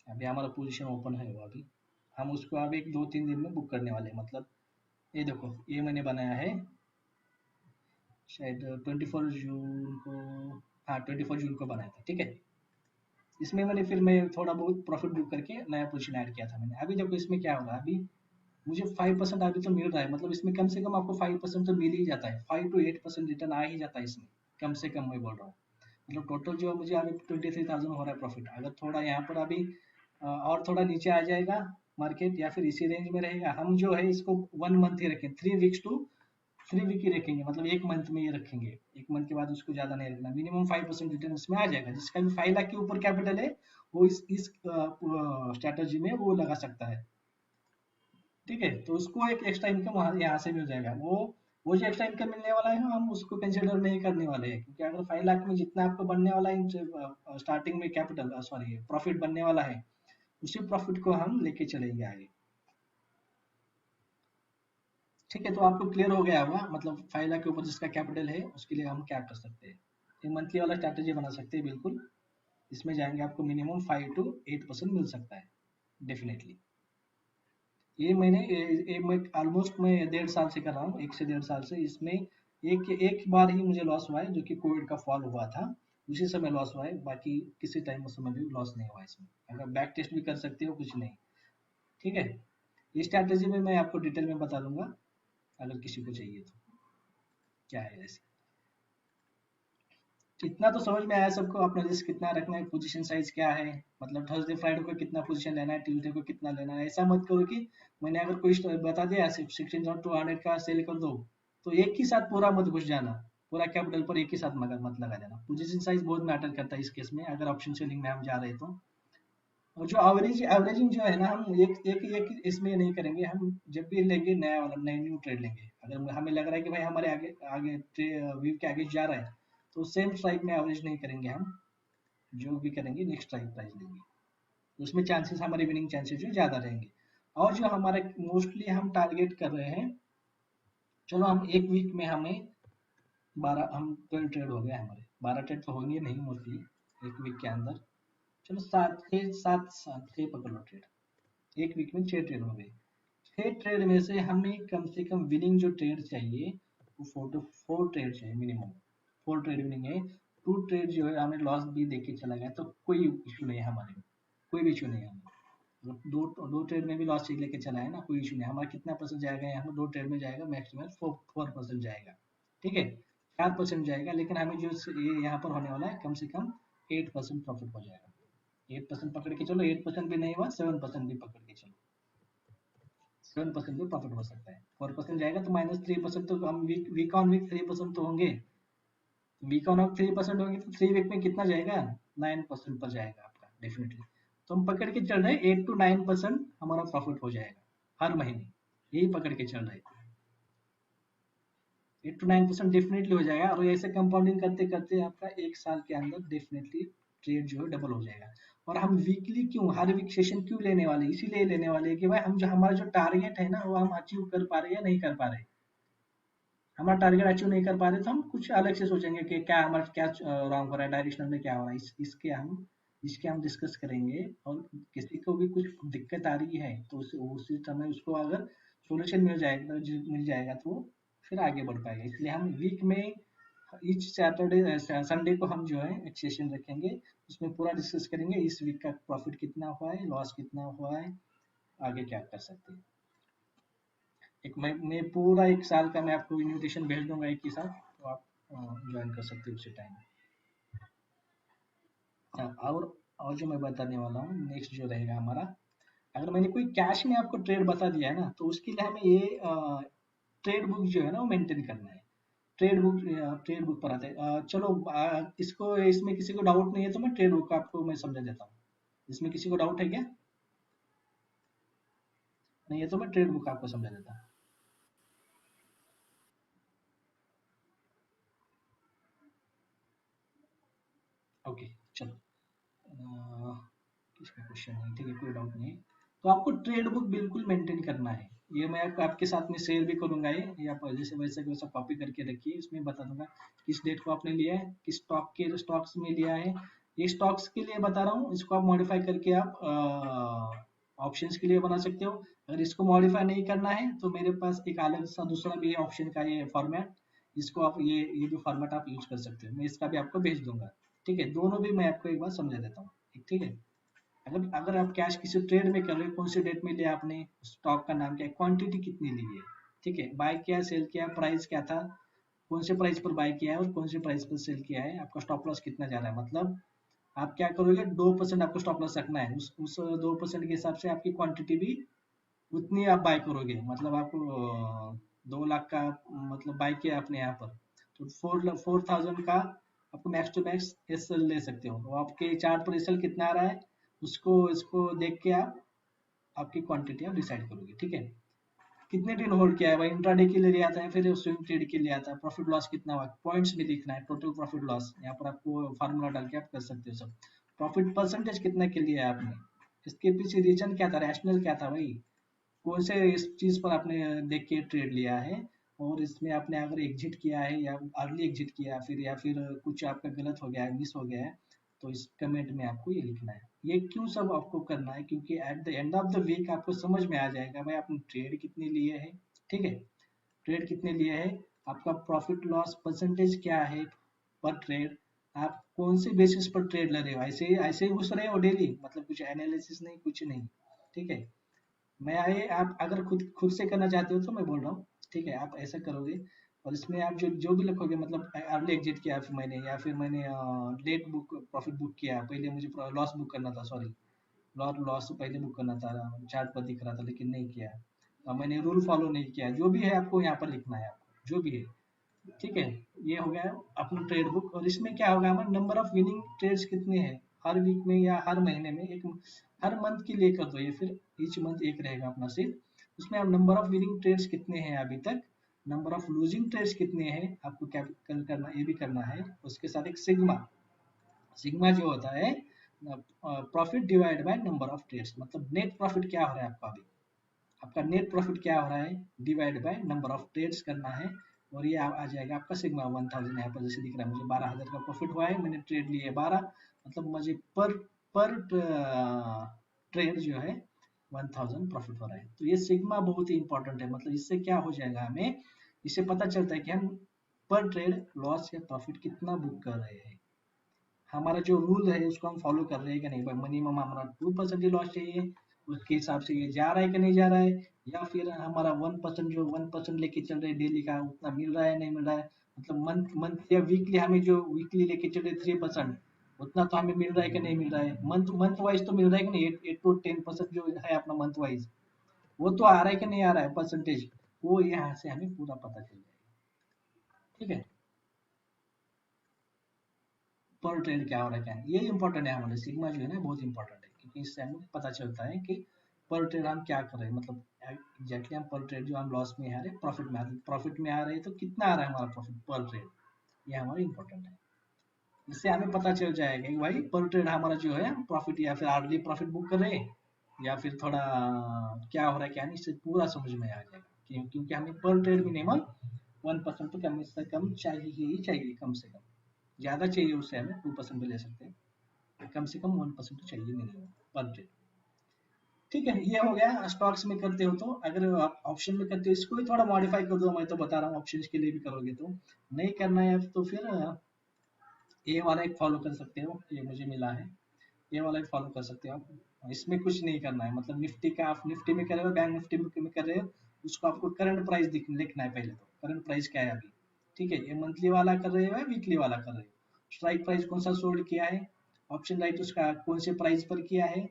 A: अभी हमारा पोजीशन ओपन है वो अभी, हम उसको अभी एक 2-3 दिन में बुक करने वाले हैं। मतलब ये देखो ये मैंने बनाया है शायद 24 जून को, हाँ 24 जून को बनाया था। ठीक है, इसमें मैंने फिर मैं थोड़ा बहुत प्रॉफिट बुक करके नया पोजीशन ऐड किया था मैंने। अभी देखो इसमें क्या होगा, अभी मुझे 5% अभी तो मिल रहा है, मतलब इसमें कम से कम आपको 5% तो मिल ही जाता है, 5 to 8% रिटर्न आ ही जाता है इसमें, कम से कम मैं बोल रहा हूँ। मतलब टोटल जो मुझे अभी 23,000 हो रहा है प्रॉफिट। अगर थोड़ा यहाँ पर अभी और थोड़ा नीचे आ जाएगा मार्केट या फिर इसी रेंज में रहेगा, हम जो है इसको 1 मंथ ही रखें, 3 वीक ही रखेंगे, मतलब 1 मंथ में ये रखेंगे। 1 मंथ के बाद उसको ज्यादा नहीं रखना, मिनिमम 5% रिटर्न इसमें आ जाएगा। जिसका भी 5 लाख के ऊपर कैपिटल है वो इस स्ट्रैटेजी में वो लगा सकता है। ठीक है, तो उसको एक एक्स्ट्रा इनकम वहां यहाँ से मिल जाएगा। वो जो एक्स्ट्रा इनकम मिलने वाला है ना हम उसको कंसिडर नहीं करने वाले हैं, क्योंकि अगर 5 लाख में जितना आपको बनने वाला है स्टार्टिंग में कैपिटल सॉरी प्रॉफिट बनने वाला है, उसी प्रॉफिट को हम लेके चलेंगे आगे। ठीक है, तो आपको क्लियर हो गया होगा मतलब 5 लाख के ऊपर जिसका कैपिटल है उसके लिए हम क्या कर सकते हैं। ये मंथली वाला स्ट्रैटेजी बना सकते हैं बिल्कुल। इसमें जाएंगे आपको मिनिमम 5 to 8% मिल सकता है डेफिनेटली। ये मैंने मैं ऑलमोस्ट मैं 1.5 साल से कर रहा हूँ, 1 से 1.5 साल से। इसमें एक एक बार ही मुझे लॉस हुआ है जो कि कोविड का फॉल हुआ था, उसी समय लॉस हुआ है। बाकी किसी टाइम उस समय भी लॉस नहीं हुआ इसमें। अगर बैक टेस्ट भी कर सकते हो कुछ नहीं। ठीक है, ये स्ट्रैटेजी में मैं आपको डिटेल में बता दूंगा अगर किसी को चाहिए तो, क्या है वैसे। इतना तो समझ में आया सबको, अपना रिस्क कितना रखना है, पोजीशन साइज क्या है, मतलब थर्सडे फ्राइडे को कितना पोजीशन लेना है, ट्यूसडे को कितना लेना है। ऐसा मत करो कि मैंने अगर कोई बता दिया 16,200 का सेल कर दो, तो एक ही साथ पूरा मत घुस जाना। पूरा कैपिटल पर एक ही साथ मगर मत लगा देना। पोजीशन साइज बहुत मैटर करता है इस केस में, अगर ऑप्शन सेलिंग में हम जा रहे हैं तो। और जो एवरेजिंग जो है ना, हम एक इसमें नहीं करेंगे। हम जब भी लेंगे नया वाला नया न्यू ट्रेड लेंगे, अगर हमें लग रहा है कि भाई हमारे आगे आगे वीव के आगे जा रहा है, तो सेम स्ट्राइक में एवरेज नहीं करेंगे हम। जो भी करेंगे नेक्स्ट स्ट्राइक प्राइस लेंगे, तो उसमें चांसेस हमारे विनिंग चांसेस जो ज़्यादा रहेंगे। और जो हमारे मोस्टली हम टारगेट कर रहे हैं, चलो हम एक वीक में हमें 12 हम 12 ट्रेड हो गए हमारे, 12 ट्रेड तो होंगे नहीं मोस्टली एक वीक के अंदर। चलो छः पकड़ लो ट्रेड, एक वीक में 6 ट्रेड हो गए। 6 ट्रेड में से हमें कम से कम विनिंग जो ट्रेड चाहिए वो 4 ट्रेड चाहिए मिनिमम। 4 ट्रेड विनिंग है। 2 ट्रेड जो है हमें लॉस भी देके चला गया तो कोई इशू नहीं है हमारे में, कोई भी इशू नहीं है हमें। मतलब दो ट्रेड में भी लॉस चेक लेके चला है ना, कोई इशू नहीं। हमारा कितना परसेंट जाएगा यहाँ पर, 2 ट्रेड में जाएगा मैक्सिमम 4% जाएगा, ठीक है। 4% जाएगा, लेकिन हमें जो ये यहाँ पर होने वाला है कम से कम 8% प्रॉफिट हो जाएगा। 8% पकड़ के चलो, 8% भी नहीं हुआ 7% भी पकड़ के चलो, 7% भी प्रॉफिट हो सकता है। 4% जाएगा तो -3%, तो हम वीक ऑन वीक 3% तो होंगे। वीक ऑन वीक 3% होंगे तो 3 वीक में कितना जाएगा, 9% पर जाएगा आपका डेफिनेटली। तो हम पकड़ के चल रहे हैं 8 to 9% हमारा प्रॉफिट हो जाएगा हर महीने, यही पकड़ के चल रहे हैं। 8 to 9% डेफिनेटली हो जाएगा, और ऐसे कंपाउंडिंग करते करते आपका एक साल के अंदर डेफिनेटली ट्रेड जो है डबल हो जाएगा। और हम वीकली क्यों, हर वीक सेशन क्यों लेने वाले, इसीलिए लेने वाले हैं कि भाई हम जो हमारा जो टारगेट है ना वो हम अचीव कर पा रहे हैं या नहीं कर पा रहे। हमारा टारगेट अचीव नहीं कर पा रहे तो हम कुछ अलग से सोचेंगे कि क्या हमारा क्या रॉन्ग हो रहा है, डायरेक्शनल में क्या हो रहा है, इसके हम डिस्कस करेंगे। और किसी को भी कुछ दिक्कत आ रही है तो उसी समय उसको अगर सोल्यूशन मिल जाएगा तो फिर आगे बढ़ पाएगा। इसलिए हम वीक में ईच सैटरडे संडे को हम जो है एक सेशन रखेंगे, उसमें पूरा डिस्कस करेंगे इस वीक का प्रॉफिट कितना हुआ है, लॉस कितना हुआ है, आगे क्या कर सकते हैं। एक मैं पूरा एक साल का मैं आपको इन्विटेशन भेज दूंगा एक ही साथ, तो आप ज्वाइन कर सकते हो उसी टाइम। और जो मैं बताने वाला हूँ नेक्स्ट जो रहेगा हमारा, अगर मैंने कोई कैश में आपको ट्रेड बता दिया है ना, तो उसके लिए हमें ये ट्रेड बुक जो है ना वो मेंटेन करना है। ट्रेड बुक पर आते हैं। चलो इसको इसमें किसी को डाउट नहीं है तो मैं ट्रेड बुक आपको मैं समझा देता हूँ। इसमें किसी को डाउट है क्या? नहीं है तो मैं ट्रेड बुक आपको समझा देता हूँ। ओके, चलो। किसका क्वेश्चन नहीं, ठीक है, कोई डाउट नहीं। तो आपको ट्रेड बुक बिल्कुल मेंटेन करना है। ये मैं आपके साथ में शेयर भी करूंगा, ये आप जैसे वैसे वैसा कॉपी करके रखिए, इसमें बता दूंगा किस डेट को आपने लिया है, किस स्टॉक्स में लिया है। ये स्टॉक्स के लिए बता रहा हूँ, इसको आप मॉडिफाई करके आप ऑप्शंस के लिए बना सकते हो। अगर इसको मॉडिफाई नहीं करना है तो मेरे पास एक अलग सा दूसरा भी ऑप्शन का ये फॉर्मेट, इसको आप ये भी फॉर्मेट आप यूज कर सकते हो, मैं इसका भी आपको भेज दूंगा। ठीक है, दोनों भी मैं आपको एक बार समझा देता हूँ। ठीक है, अगर अगर आप कैश किसी ट्रेड में कर रहे हो, कौन सी डेट में लिया आपने, स्टॉक का नाम क्या है, क्वांटिटी कितनी ली है, ठीक है, बाय किया, सेल किया, प्राइस क्या था, कौन से प्राइस पर बाय किया है और कौन से प्राइस पर सेल किया है, आपका स्टॉप लॉस कितना जा रहा है। मतलब आप क्या करोगे, 2% आपको स्टॉप लॉस रखना है, उस 2% के हिसाब से आपकी क्वांटिटी भी उतनी आप बाय करोगे। मतलब आपको 2 लाख का मतलब बाय किया आपने यहाँ पर, तो 4,000 का आपको max to max S L ले सकते हो। तो आपके चार्ट पर एस एल कितना आ रहा है, उसको इसको देख के आप आपकी क्वांटिटी आप डिसाइड करोगे। ठीक है, कितने दिन होल्ड किया है भाई, इंट्राडे के लिए लिया था या फिर स्विंग ट्रेड के लिए आता है, प्रॉफिट लॉस कितना हुआ, पॉइंट्स भी दिखना है, टोटल प्रॉफिट लॉस यहाँ पर आपको फार्मूला डाल के आप कर सकते हो सब। प्रॉफिट परसेंटेज कितना के लिए आपने, इसके पीछे रीजन क्या था, रैशनल क्या था भाई, कौन से इस चीज पर आपने देख के ट्रेड लिया है, और इसमें आपने अगर एग्जिट किया है या अर्ली एग्जिट किया फिर, या फिर कुछ आपका गलत हो गया है, मिस हो गया है, तो इस कमेंट में आपको ये लिखना है। ये क्यों सब आपको करना है, क्योंकि at the end of the week आपको समझ में आ जाएगा भाई आपने ट्रेड कितने लिए है। ठीक है, ट्रेड कितने लिए है, आपका प्रॉफिट लॉस परसेंटेज क्या है पर ट्रेड, आप कौन से बेसिस पर ट्रेड ले रहे हो, ऐसे ही घुस रहे हो डेली, मतलब कुछ एनालिसिस नहीं, कुछ नहीं। ठीक है, मैं आए, आप अगर खुद खुद से करना चाहते हो तो मैं बोल रहा हूँ, ठीक है, आप ऐसा करोगे। और इसमें आप जो जो भी लिखोगे, मतलब अर्ली एग्जिट किया फिर मैंने, या फिर मैंने लेट बुक प्रॉफिट बुक किया, पहले मुझे लॉस बुक करना था, सॉरी, लॉस से पहले बुक करना था, चार्ट पर दिख रहा था लेकिन नहीं किया, मैंने रूल फॉलो नहीं किया, जो भी है आपको यहाँ पर लिखना है, आपको जो भी है। ठीक है, ये हो गया अपना ट्रेड बुक। और इसमें क्या होगा, हमारे नंबर ऑफ विनिंग ट्रेड्स कितने हैं हर वीक में या हर महीने में, एक हर मंथ के लिए कर दो, ये फिर ईच मंथ एक रहेगा अपना सिर्फ। उसमें आप नंबर ऑफ विनिंग ट्रेड्स कितने हैं अभी तक, नंबर ऑफ लूजिंग ट्रेड्स कितने हैं आपको कैपिटल करना, ये भी करना है। उसके साथ एक सिग्मा, सिग्मा जो होता है profit divide by number of trades, मतलब नेट प्रॉफिट क्या हो रहा है आपका अभी, आपका नेट प्रॉफिट क्या हो रहा है divide by number of trades करना है। और ये आ जाएगा आपका सिग्मा 1000। यहाँ पर जैसे दिख रहा है मुझे 12,000 का प्रॉफिट हुआ है, मैंने ट्रेड लिए 12, मतलब मुझे पर ट्रेड जो है 1000 प्रॉफिट हो रहा है। तो ये सिग्मा बहुत ही इंपॉर्टेंट है, मतलब इससे क्या हो जाएगा, हमें इससे पता चलता है कि हम पर ट्रेड लॉस या प्रॉफिट कितना बुक कर रहे हैं, हमारा जो रूल है उसको हम फॉलो कर रहे हैं कि नहीं। भाई मिनिमम हमारा 2% ही लॉस चाहिए, उसके हिसाब से ये जा रहा है कि नहीं जा रहा है, या फिर हमारा 1% जो 1% लेके चल रहे हैं डेली का, उतना मिल रहा है नहीं मिल रहा है, मतलब मंथ मंथ या वीकली हमें जो वीकली लेके चल रहे 3%, उतना तो हमें मिल रहा है कि नहीं मिल रहा है, मंथ मंथ वाइज तो मिल रहा है कि नहीं, 8 to 10% जो है अपना मंथ वाइज, वो तो आ रहा है कि नहीं आ रहा है परसेंटेज, वो यहाँ से हमें पूरा पता चल जाएगा। ठीक है, पर ट्रेड क्या हो रहा है क्या है, ये इंपॉर्टेंट है हमारे सिग्मा जो है ना, बहुत इंपॉर्टेंट है, क्योंकि इससे हमें पता चलता है कि पर ट्रेड हम क्या कर रहे हैं, मतलब एग्जैक्टली हम पर ट्रेड जो हम लॉस में आ रहे हैं प्रॉफिट में आ रहे हैं, प्रॉफिट में आ रहे हैं तो कितना आ रहा है हमारा प्रॉफिट पर ट्रेड, ये हमारा इंपॉर्टेंट है। इससे हमें पता चल जाएगा कि भाई पर ट्रेड हमारा जो है प्रॉफिट या फिर आर्डरली प्रॉफिट बुक कर रहे हैं, या फिर थोड़ा क्या हो रहा है क्या नहीं, इससे पूरा समझ में आ जाएगा। क्योंकि हमें पर ट्रेड मिनिमम 1% तो कम से कम चाहिए ही चाहिए, कम से कम, ज्यादा चाहिए उससे हमें 2% भी ले सकते हैं, कम से कम 1% तो चाहिए मिनिमम पर डे। ठीक है, ये हो गया स्टॉक्स में करते हो तो। अगर आप ऑप्शन में करते हो इसको भी थोड़ा मॉडिफाई कर दो, मैं तो बता रहा हूँ ऑप्शन के लिए भी करोगे तो नहीं करना है तो फिर ये वाला एक फॉलो कर सकते हो, ये मुझे मिला है, ये वाला एक फॉलो कर सकते हो आप। इसमें कुछ नहीं करना है, मतलब निफ्टी का आप निफ्टी में कर रहे हो, बैंक निफ्टी में कर रहे हो, उसको आपको करंट प्राइस लिखना है पहले, तो करंट प्राइस क्या है अभी। ठीक है, ये मंथली वाला कर रहे हो या वीकली वाला कर रहे हो, स्ट्राइक प्राइस कौन सा सोल्ड किया है, ऑप्शन राइट उसका कौन से प्राइस पर किया है।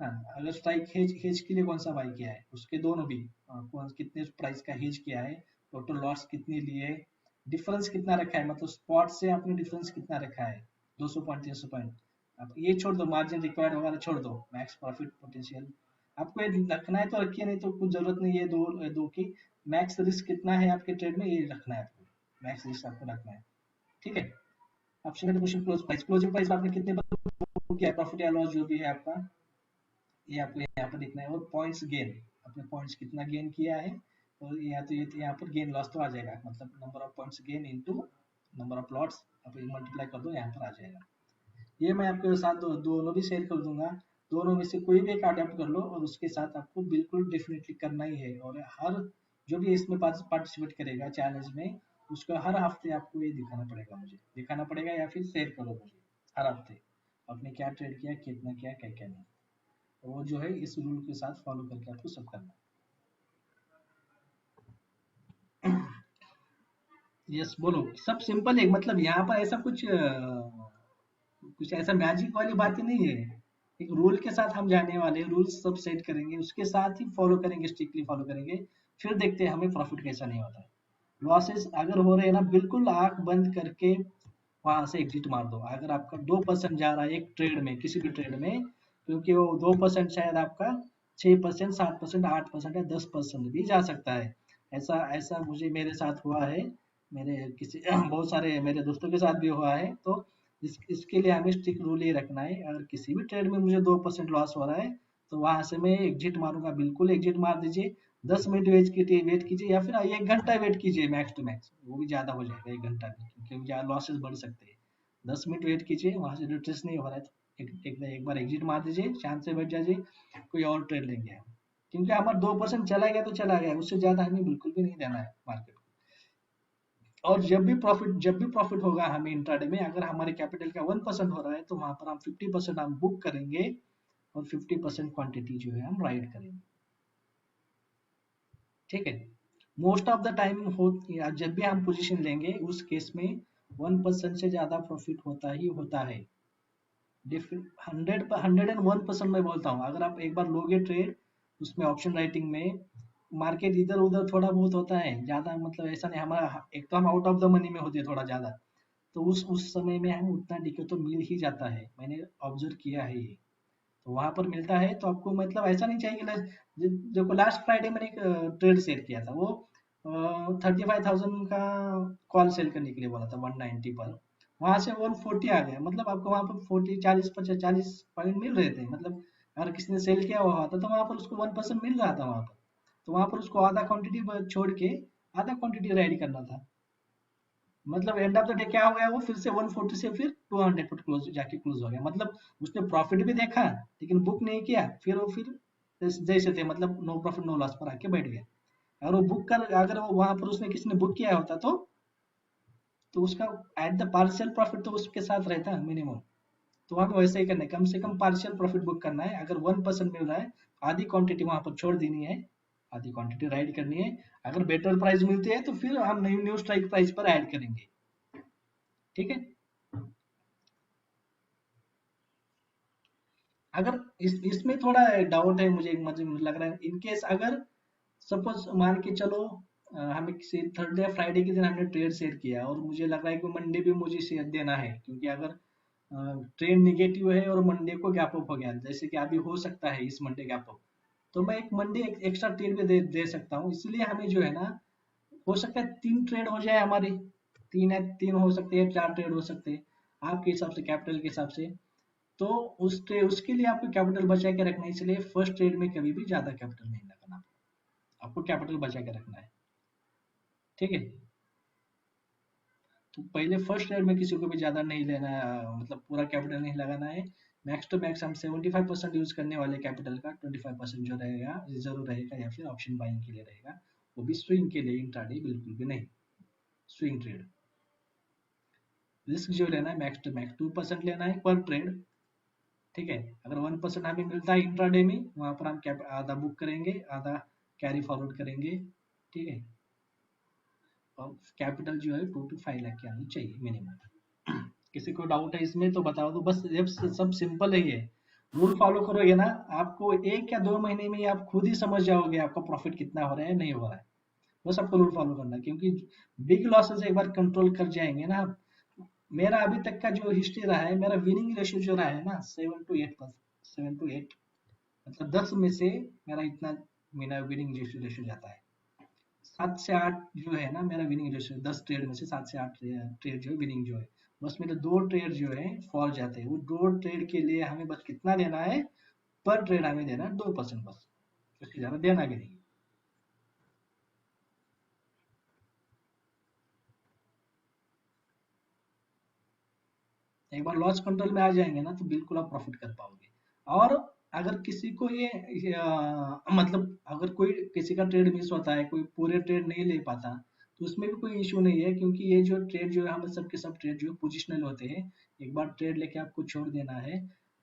A: हाँ, अगर स्ट्राइक हेज हेज के लिए कौन सा बाई किया है, उसके दोनों भी कौन कितने प्राइस का हेज किया है, टोटल लॉस कितनी लिए है, डिफरेंस कितना रखा है, मतलब स्पॉट से आपने डिफरेंस कितना रखा है, 200 पॉइंट 300 पॉइंट। अब ये छोड़ दो, मार्जिन रिक्वायर्ड वगैरह छोड़ दो, मैक्स प्रॉफिट पोटेंशियल आपको ये रखना है तो रखिए, नहीं तो कुछ जरूरत नहीं है दो की। मैक्स रिस्क कितना है आपके ट्रेड में, ये रखना है आपको, मैक्स रिस्क आपको रखना है। ठीक है, option question close price, closing price आपने कितने पर किया, प्रॉफिट या लॉस जो भी है आपका, ये आपको यहाँ पर लिखना है। और पॉइंट्स गेन, अपने पॉइंट्स कितना गेन किया है, और यहाँ तो ये यहाँ पर गेन लॉस तो आ जाएगा, मतलब number of points gain into number of lots, आप मल्टीप्लाई कर दो, यहाँ पर आ जाएगा। ये मैं आपके साथ दोनों भी शेयर कर दूंगा, दोनों में से कोई भी एक अडेप्ट कर लो, और उसके साथ आपको बिल्कुल डेफिनेटली करना ही है। और हर जो भी इसमें पार्टिसिपेट करेगा चैलेंज में, उसका हर हफ्ते आपको ये दिखाना पड़ेगा, मुझे दिखाना पड़ेगा, या फिर शेयर करो मुझे हर हफ्ते आपने क्या ट्रेड किया, कितना किया, क्या क्या नहीं। वो जो है इस रूल के साथ फॉलो करके आपको सब करना है। यस बोलो, सब सिंपल है, मतलब यहाँ पर ऐसा कुछ ऐसा मैजिक वाली बातें नहीं है। एक रूल के साथ हम जाने वाले हैं, रूल सब सेट करेंगे, उसके साथ ही फॉलो करेंगे, स्ट्रिक्टली फॉलो करेंगे, फिर देखते हैं हमें प्रॉफिट कैसा नहीं होता है। लॉसेस अगर हो रहे हैं ना, बिल्कुल आंख बंद करके वहां से एग्जिट मार दो। अगर आपका 2% जा रहा है एक ट्रेड में, किसी भी ट्रेड में, क्योंकि वो 2% शायद आपका 6%, 7%, 8% या 10% भी जा सकता है। ऐसा ऐसा मुझे मेरे साथ हुआ है, मेरे किसी बहुत सारे मेरे दोस्तों के साथ भी हुआ है। तो इसके लिए हमें स्ट्रिक्ट रूल ये रखना है, अगर किसी भी ट्रेड में मुझे 2% लॉस हो रहा है तो वहां से मैं एग्जिट मारूंगा, बिल्कुल एग्जिट मार दीजिए। 10 मिनट वेट कीजिए या फिर 1 घंटा वेट कीजिए, मैक्स टू मैक्स वो भी ज्यादा हो जाएगा 1 घंटा भी, क्योंकि लॉसेस बढ़ सकते हैं। 10 मिनट वेट कीजिए, वहां से रिट्रेस नहीं हो रहा है तो एक बार एग्जिट मार दीजिए, शांत से बैठ जाइए, कोई और ट्रेड लेंगे हम। क्योंकि हमारा 2% चला गया तो चला गया, उससे ज्यादा हमें बिल्कुल भी नहीं देना है मार्केट को। और जब भी प्रॉफिट होगा हमें इंट्राडे में, अगर हमारे कैपिटल का 1% हो रहा है तो वहां पर हम 50% हम बुक करेंगे, और 50% क्वांटिटी जो है हम राइड करेंगे। ठीक है, मोस्ट ऑफ द टाइम हो, या जब भी हम पोजीशन लेंगे उस केस में 1% से ज्यादा प्रॉफिट होता ही होता है। 101% मैं बोलता हूँ, अगर आप एक बार लोगे ट्रेड उसमें ऑप्शन राइटिंग में, मार्केट इधर उधर थोड़ा बहुत होता है, ज्यादा मतलब ऐसा नहीं, हमारा एक तो हम आउट ऑफ द मनी में होते हैं थोड़ा ज्यादा, तो उस समय में हम उतना डीके तो मिल ही जाता है, मैंने ऑब्जर्व किया है ये। तो वहां पर मिलता है तो आपको मतलब ऐसा नहीं चाहिए कि देखो लास्ट फ्राइडे मैंने एक ट्रेड सेल किया था, वो 35,000 का कॉल सेल करने के लिए बोला था 190 पर, वहां से 140 आ गया, मतलब आपको वहां पर 40 40 50 40 पॉइंट मिल रहे थे, मतलब अगर किसी ने सेल किया हुआ था तो वहां पर उसको 1% मिल रहा था वहां पर, तो वहां पर उसको आधा क्वांटिटी छोड़ के आधा क्वांटिटी रेडी करना था, मतलब एंड ऑफ द डे क्या हो गया, वो फिर से 140 से फिर 200 पर क्लोज जाके क्लोज हो गया, मतलब उसने प्रॉफिट भी देखा लेकिन बुक नहीं किया, फिर वो फिर जैसे थे मतलब नो प्रॉफिट नो लॉस पर आके बैठ गया। अगर वो बुक कर अगर वो वहां पर उसने किसी ने बुक किया होता तो उसका एट द पार्शियल प्रॉफिट तो उसके साथ रहता मिनिमम। तो हमें वैसे ही करना है, कम से कम पार्शियल प्रॉफिट बुक करना है, अगर 1% मिल रहा है आधी क्वांटिटी वहां पर छोड़ देनी है, आधी क्वांटिटी राइड करनी है, अगर बेटर प्राइस मिलती है तो फिर हम न्यू न्यू स्ट्राइक प्राइस पर ऐड करेंगे। ठीक है, अगर इसमें थोड़ा डाउट है मुझे, मुझे लग रहा है इन केस अगर सपोज मान के चलो हमें किसी थर्सडे या फ्राइडे के दिन हमने ट्रेड शेयर किया और मुझे लग रहा है कि मंडे भी मुझे शेयर देना है, क्योंकि अगर ट्रेड निगेटिव है और मंडे को गैप अप हो गया जैसे कि अभी हो सकता है इस मंडे गैप अप, तो मैं एक मंडे एक्स्ट्रा ट्रेड भी दे सकता हूँ, इसलिए हमें जो है ना हो सकता है 3 ट्रेड हो जाए हमारे, 3 हो सकते हैं 4 ट्रेड हो सकते हैं आपके हिसाब से कैपिटल के हिसाब से। तो उसके लिए आपको कैपिटल बचा के रखना है, इसलिए फर्स्ट ट्रेड में कभी भी ज्यादा कैपिटल नहीं लगाना, आपको कैपिटल बचा के रखना है। ठीक है, तो पहले फर्स्ट ट्रेड में किसी को भी ज्यादा नहीं लेना है, मतलब पूरा कैपिटल नहीं लगाना है, मैक्स टू मैक्स हम 75% यूज करने वाले कैपिटल का 25% जो रहेगा रिजर्व रहेगा या फिर ऑप्शन बाइंग के लिए रहेगा, वो भी स्विंग के लिए, इंट्राडे बिल्कुल भी नहीं, स्विंग ट्रेड। रिस्क जो लेना है मैक्स टू मैक्स 2% लेना है पर ट्रेड। ठीक है, अगर 1% हमें मिलता है इंट्राडे में, वहां पर हम आधा बुक करेंगे आधा कैरी फॉरवर्ड करेंगे। ठीक है, और कैपिटल जो है 2 to 5 लाख की आनी चाहिए मिनिमम। किसी को डाउट है इसमें तो बताओ, तो बस ये सब सिंपल है, ये रूल फॉलो करोगे ना, आपको 1 या 2 महीने में ही आप खुद ही समझ जाओगे आपका प्रॉफिट कितना हो रहा है नहीं हो रहा है, बस आपको रूल फॉलो करना है, क्योंकि बिग लॉसेस एक बार कंट्रोल कर जाएंगे ना आप। मेरा अभी तक का जो हिस्ट्री रहा है, मेरा विनिंग रेशियो जो रहा है ना 7 to 8, मतलब 10 में से मेरा विनिंग रेशियो जाता है 7 से 8 जो है ना, मेरा विनिंग रेशियो 10 ट्रेड में से 7 से 8 ट्रेड जो है विनिंग जो है, बस मेरे 2 ट्रेड जो है फॉल जाते हैं, वो 2 ट्रेड के लिए हमें बस कितना देना है, पर ट्रेड हमें देना है 2% बस, उसके ज्यादा देना भी नहीं। एक बार लॉस कंट्रोल में आ जाएंगे ना तो बिल्कुल आप प्रॉफिट कर पाओगे। और अगर किसी को ये मतलब अगर कोई किसी का ट्रेड मिस होता है, कोई पूरे ट्रेड नहीं ले पाता, तो उसमें भी कोई इशू नहीं है, क्योंकि ये जो ट्रेड जो है हम सब के सब ट्रेड जो पोजिशनल होते हैं, एक बार ट्रेड लेके आपको छोड़ देना है।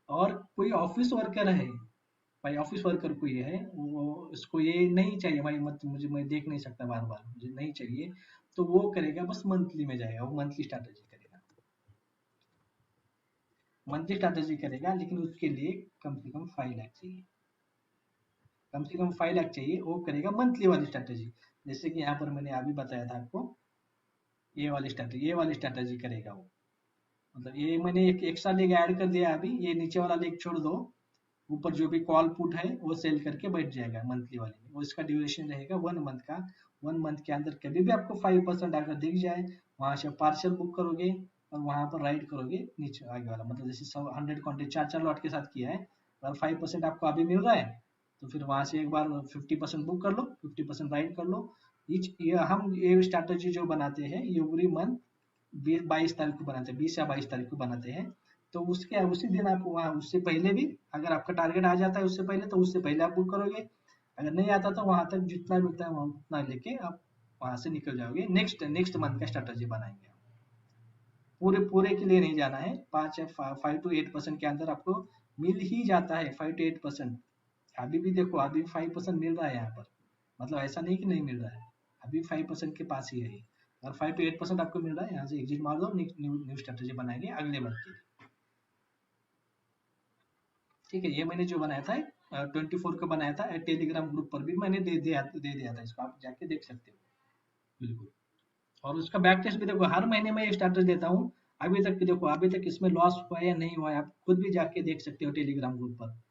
A: और कोई ऑफिस वर्कर है, भाई ऑफिस वर्कर कोई है, वो उसको ये नहीं चाहिए भाई मत मुझे, मैं देख नहीं सकता बार बार, मुझे नहीं चाहिए, तो वो करेगा बस मंथली में जाएगा, वो मंथली स्ट्रैटेजी करेगा, मंथली स्ट्रैटेजी करेगा, लेकिन उसके लिए कम से कम 5 लाख चाहिए, कम से कम 5 लाख चाहिए, वो करेगा मंथली वाली स्ट्रैटेजी। जैसे कि यहाँ पर मैंने अभी बताया था आपको, ये वाली स्ट्रैटेजी करेगा वो, मतलब ये मैंने एक एक्स्ट्रा लेग ऐड कर दिया अभी, ये नीचे वाला लेग छोड़ दो, ऊपर जो भी कॉल पुट है वो सेल करके बैठ जाएगा मंथली वाले में, वो इसका ड्यूरेशन रहेगा 1 मंथ का। 1 मंथ के अंदर कभी भी आपको 5% अगर दिख जाए, वहां से पार्शियल बुक करोगे और वहां पर राइड करोगे नीचे आगे वाला, मतलब जैसे 100 क्वांटिटी 4 4 लॉट के साथ किया है, अगर 5% आपको अभी मिल रहा है तो फिर वहां से एक बार 50% बुक कर लो, 50% राइड कर लो। हम ये स्ट्रैटेजी जो बनाते हैं एवरी मंथ 22 तारीख को बनाते हैं, 20 या 22 तारीख को बनाते हैं, तो उसके उसी दिन आप वहाँ उससे पहले भी, अगर आपका टारगेट आ जाता है उससे पहले तो उससे पहले आप बुक करोगे, अगर नहीं आता तो वहां तक जितना मिलता है वहां उतना लेके आप वहां से निकल जाओगे, नेक्स्ट नेक्स्ट मंथ का स्ट्रेटेजी बनाएंगे। पूरे पूरे के लिए नहीं जाना है, 5 या 5 to 8% के अंदर आपको मिल ही जाता है, 5 to 8%। अभी भी देखो अभी 5% मिल रहा है यहाँ पर, मतलब ऐसा नहीं कि नहीं मिल रहा है, अभी 5% के पास ही है ये। अगर 5 to 8% आपको मिल रहा है, यहाँ से एग्जिट मार दो, न्यू न्यू स्ट्रेटेजी बनाएंगे अगले मंथ के लिए। ठीक है, ये मैंने जो बनाया था 24 को बनाया था, टेलीग्राम ग्रुप पर भी मैंने दे दिया था इसको, आप जाके देख सकते हो। बिल्कुल। और उसका बैक टेस्ट भी देखो, हर महीने में स्टेटस देता हूँ। अभी तक देखो, अभी तक इसमें लॉस हुआ है या नहीं हुआ है, आप खुद भी जाके देख सकते हो टेलीग्राम ग्रुप पर।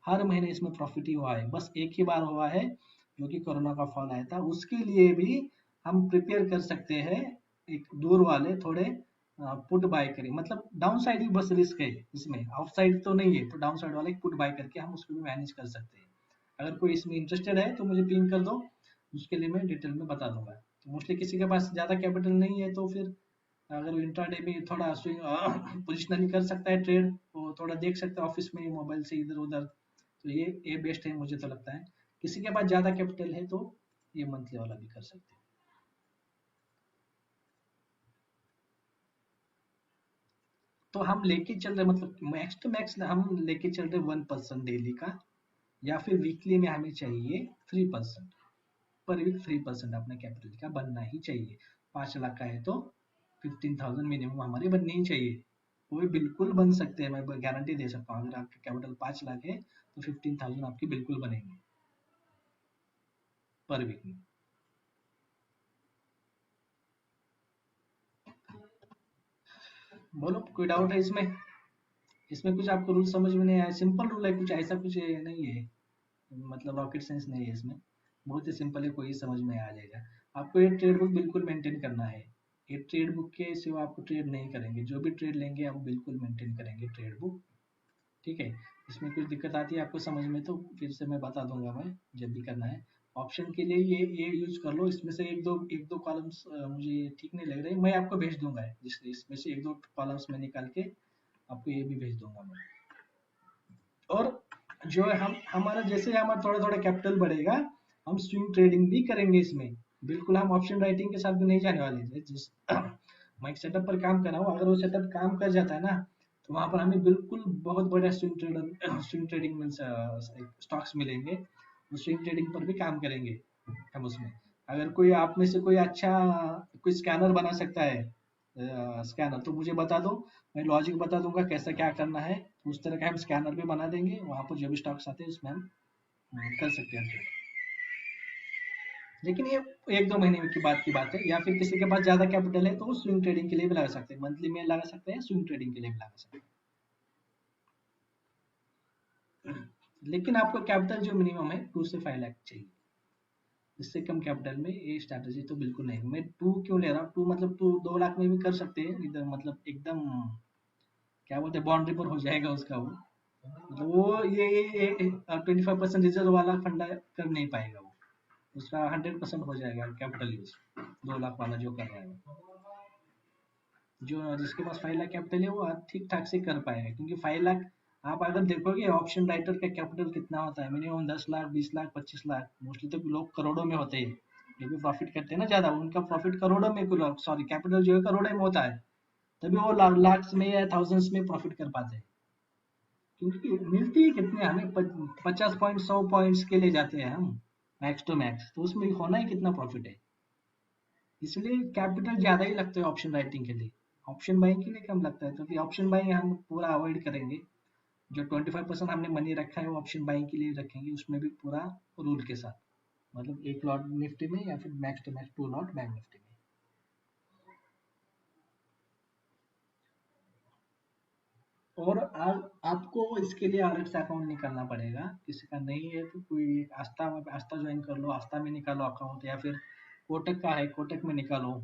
A: हर महीने इसमें प्रॉफिट ही हुआ है, बस एक ही बार हुआ है जो कि कोरोना का फॉल आया था, उसके लिए भी हम प्रिपेयर कर सकते हैं। एक दूर वाले थोड़े पुट बाय करें, मतलब डाउन साइड ही बस रिस्क है इसमें, अप साइड तो नहीं है, तो डाउन साइड वाले पुट बाय करके हम उसको भी मैनेज कर सकते हैं। अगर कोई इसमें इंटरेस्टेड है तो मुझे पिंग कर दो, उसके लिए मैं डिटेल में बता दूंगा। तो मोस्टली किसी के पास ज़्यादा कैपिटल नहीं है तो फिर अगर इंट्राडे में थोड़ा स्विंग पोजिशनली कर सकता है ट्रेड, वो थोड़ा देख सकता है ऑफिस में मोबाइल से इधर उधर, तो ये बेस्ट है मुझे तो लगता है। किसी के पास ज़्यादा कैपिटल है तो ये मंथली वाला भी कर सकते हैं। तो हम लेके चल रहे, मतलब मैक्स टू मैक्स हम लेके चल रहे 1% डेली का, या फिर वीकली में हमें चाहिए 3%। पर वीक 3% अपने कैपिटल का बनना ही चाहिए। 5 लाख का है तो 15,000 मिनिमम हमारी बननी ही चाहिए। वो भी बिल्कुल बन सकते हैं, मैं गारंटी दे सकता हूँ। अगर आपका कैपिटल 5 लाख है तो 15,000 आपकी बिल्कुल बनेंगे पर वीक में। बोलो, कोई डाउट है इसमें? इसमें कुछ आपको रूल समझ में नहीं आया? सिंपल रूल है, कुछ ऐसा कुछ नहीं है, मतलब रॉकेट साइंस नहीं है इसमें। बहुत ही सिंपल है, कोई समझ में आ जाएगा। आपको ये ट्रेड बुक बिल्कुल मेंटेन करना है। ये ट्रेड बुक के सिवा आपको ट्रेड नहीं करेंगे, जो भी ट्रेड लेंगे आप बिल्कुल मेंटेन करेंगे ट्रेड बुक। ठीक है। इसमें कुछ दिक्कत आती है आपको समझ में तो फिर से मैं बता दूंगा, मैं जब भी करना है। ऑप्शन के लिए ये यूज कर लो। इसमें से एक दो कॉलम्स मुझे ठीक नहीं लग रहे, मैं आपको भेज दूंगा। जिस इसमें से एक दो कॉलम्स में निकाल के आपको ये भी भेज दूंगा मैं। और जो है, हम हमारा जैसे हमारा थोड़ा थोड़ा कैपिटल बढ़ेगा, हम स्विंग ट्रेडिंग भी करेंगे इसमें। बिल्कुल हम ऑप्शन राइटिंग के साथ भी नहीं जाने वाले। जिस मैं एक सेटअप पर काम कर रहा हूँ, अगर वो सेटअप काम कर जाता है ना, तो वहां पर हमें बिल्कुल बहुत बड़ा स्विंग ट्रेडिंग मीन्स स्टॉक्स मिलेंगे। उस स्विंग ट्रेडिंग पर भी काम करेंगे हम उसमें। अगर कोई आप में से कोई अच्छा कोई स्कैनर बना सकता है, स्कैनर, तो मुझे बता दो, मैं लॉजिक बता दूंगा कैसा क्या करना है। उस तरह का हम स्कैनर भी बना देंगे, वहां पर जो भी स्टॉक्स आते हैं उसमें हम कर सकते हैं trade। लेकिन ये 1-2 महीने की बात है, या फिर किसी के पास ज्यादा कैपिटल है तो वो स्विंग ट्रेडिंग के लिए भी लगा सकते हैं, मंथली में लगा सकते हैं, स्विंग ट्रेडिंग के लिए भी लगा सकते हैं। लेकिन आपको कैपिटल जो मिनिमम है 2 से 5 लाख चाहिए। इससे कम कैपिटल में ये स्ट्रैटेजी तो बिल्कुल नहीं। मैं 2 क्यों ले रहा हूँ? 2 मतलब 2 लाख में भी कर सकते हैं इधर, मतलब एकदम क्या बोलते हैं, बाउंड्री पर हो जाएगा उसका वो। मतलब वो ये 25% रिजर्व वाला फंडा कर नहीं पाएगा वो। उसका 100% हो जाएगा कैपिटल यूज, 2 लाख वाला जो कर रहा है वो। जो जिसके पास 5 लाख कैपिटल है वो ठीक ठाक से कर पाएगा, क्योंकि 5 लाख आप अगर देखोगे ऑप्शन राइटर का कैपिटल कितना होता है, मिनिमम 10 लाख, 20 लाख, 25 लाख, मोस्टली तो लोग करोड़ों में होते हैं। जो भी प्रॉफिट करते हैं ना ज्यादा, उनका प्रॉफिट करोड़ों में, सॉरी कैपिटल जो है करोड़ों में होता है। तभी वो लाख में या थाउजेंड्स में प्रॉफिट कर पाते हैं। क्योंकि मिलती है कितने हमें, 50 पॉइंट, 100 पॉइंट्स के लिए जाते हैं हम मैक्स टू मैक्स, तो उसमें होना ही कितना प्रॉफिट है। इसलिए कैपिटल ज्यादा ही लगता है ऑप्शन राइटिंग के लिए। ऑप्शन बाइंग के लिए कम लगता है, तो फिर ऑप्शन बाइंग हम पूरा अवॉइड करेंगे। जो 25% हमने मनी रखा है वो ऑप्शन बाइंग के लिए रखेंगे, उसमें भी पूरा रूल के साथ। मतलब एक लॉट निफ्टी में या फिर max to max 2 lot Bank Nifty में। और आपको इसके लिए अलग से अकाउंट निकालना पड़ेगा। किसी का नहीं है तो कोई आस्था में, आस्था ज्वाइन कर लो, आस्था में निकालो अकाउंट, या फिर कोटक का है कोटक में निकालो।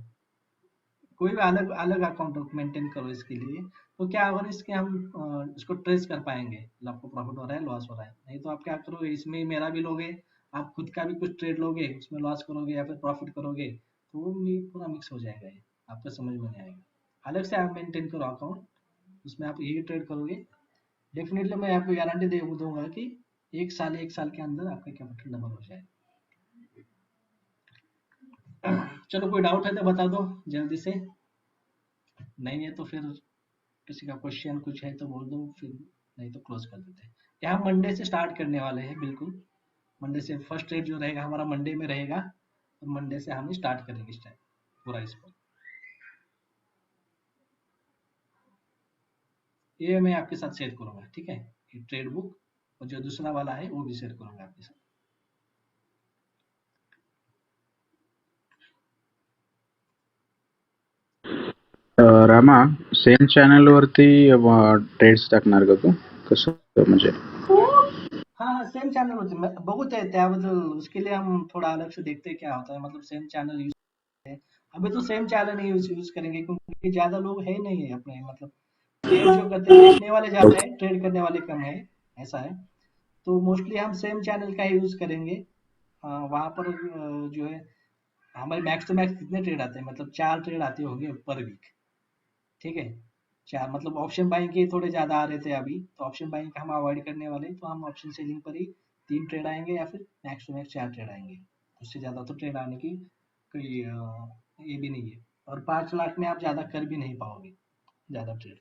A: कोई भी अलग अलग अकाउंट मेंटेन करो इसके लिए। तो क्या होगा ना, इसके हम इसको ट्रेस कर पाएंगे, मतलब आपको प्रॉफिट हो रहा है लॉस हो रहा है। नहीं तो आप क्या करोगे, इसमें मेरा भी लोगे, आप खुद का भी कुछ ट्रेड लोगे, उसमें लॉस करोगे या फिर प्रॉफिट करोगे, तो वो पूरा मिक्स हो जाएगा, ये आपको समझ में नहीं आएगा। अलग से आप मेंटेन करो अकाउंट, उसमें आप यही ट्रेड करोगे। डेफिनेटली मैं आपको गारंटी दे दूंगा कि 1 साल के अंदर आपका कैपिटल डबल हो जाएगा। चलो, कोई डाउट है तो बता दो जल्दी से। नहीं है तो फिर किसी का क्वेश्चन कुछ है तो बोल दो, फिर नहीं तो क्लोज कर देते हैं। यहाँ मंडे से स्टार्ट करने वाले हैं बिल्कुल। मंडे से फर्स्ट रेट जो रहेगा हमारा मंडे में रहेगा, और मंडे से हम स्टार्ट करेंगे इस टाइम पूरा इस पर। ये मैं आपके साथ शेयर करूंगा, ठीक है, ये ट्रेड बुक और जो दूसरा वाला है वो भी शेयर करूंगा आपके साथ।
C: रामा, सेम चॅनल वरती ट्रेड्स टाकणार का तू? कसं म्हणजे
A: हाँ हाँ सेम चैनल होते हैं बहुत है त्याबद्दल उसके लिए हम थोड़ा अलग से देखते हैं क्या होता है, मतलब सेम चैनल यूज करते हैं। अभी तो सेम चैनल ही यूज करेंगे क्योंकि ज्यादा लोग है नहीं है अपने, मतलब ट्रेड जो करते हैं बेचने वाले ज्यादा है, ट्रेड करने वाले कम है, ऐसा है। तो मोस्टली हम सेम चैनल का यूज करेंगे। वहां पर जो है हमारे मैक्स टू मैक्स कितने ट्रेड आते हैं, मतलब 4 ट्रेड आते होंगे पर वीक। ठीक है, 4 मतलब ऑप्शन बाइंग के थोड़े ज़्यादा आ रहे थे अभी, तो ऑप्शन बाइंग का हम अवॉइड करने वाले हैं, तो हम ऑप्शन सेलिंग पर ही 3 ट्रेड आएँगे या फिर मैक्स टू मैक्स 4 ट्रेड आएँगे। उससे ज़्यादा तो ट्रेड आने की कोई ये भी नहीं है, और 5 लाख में आप ज़्यादा कर भी नहीं पाओगे, ज़्यादा ट्रेड।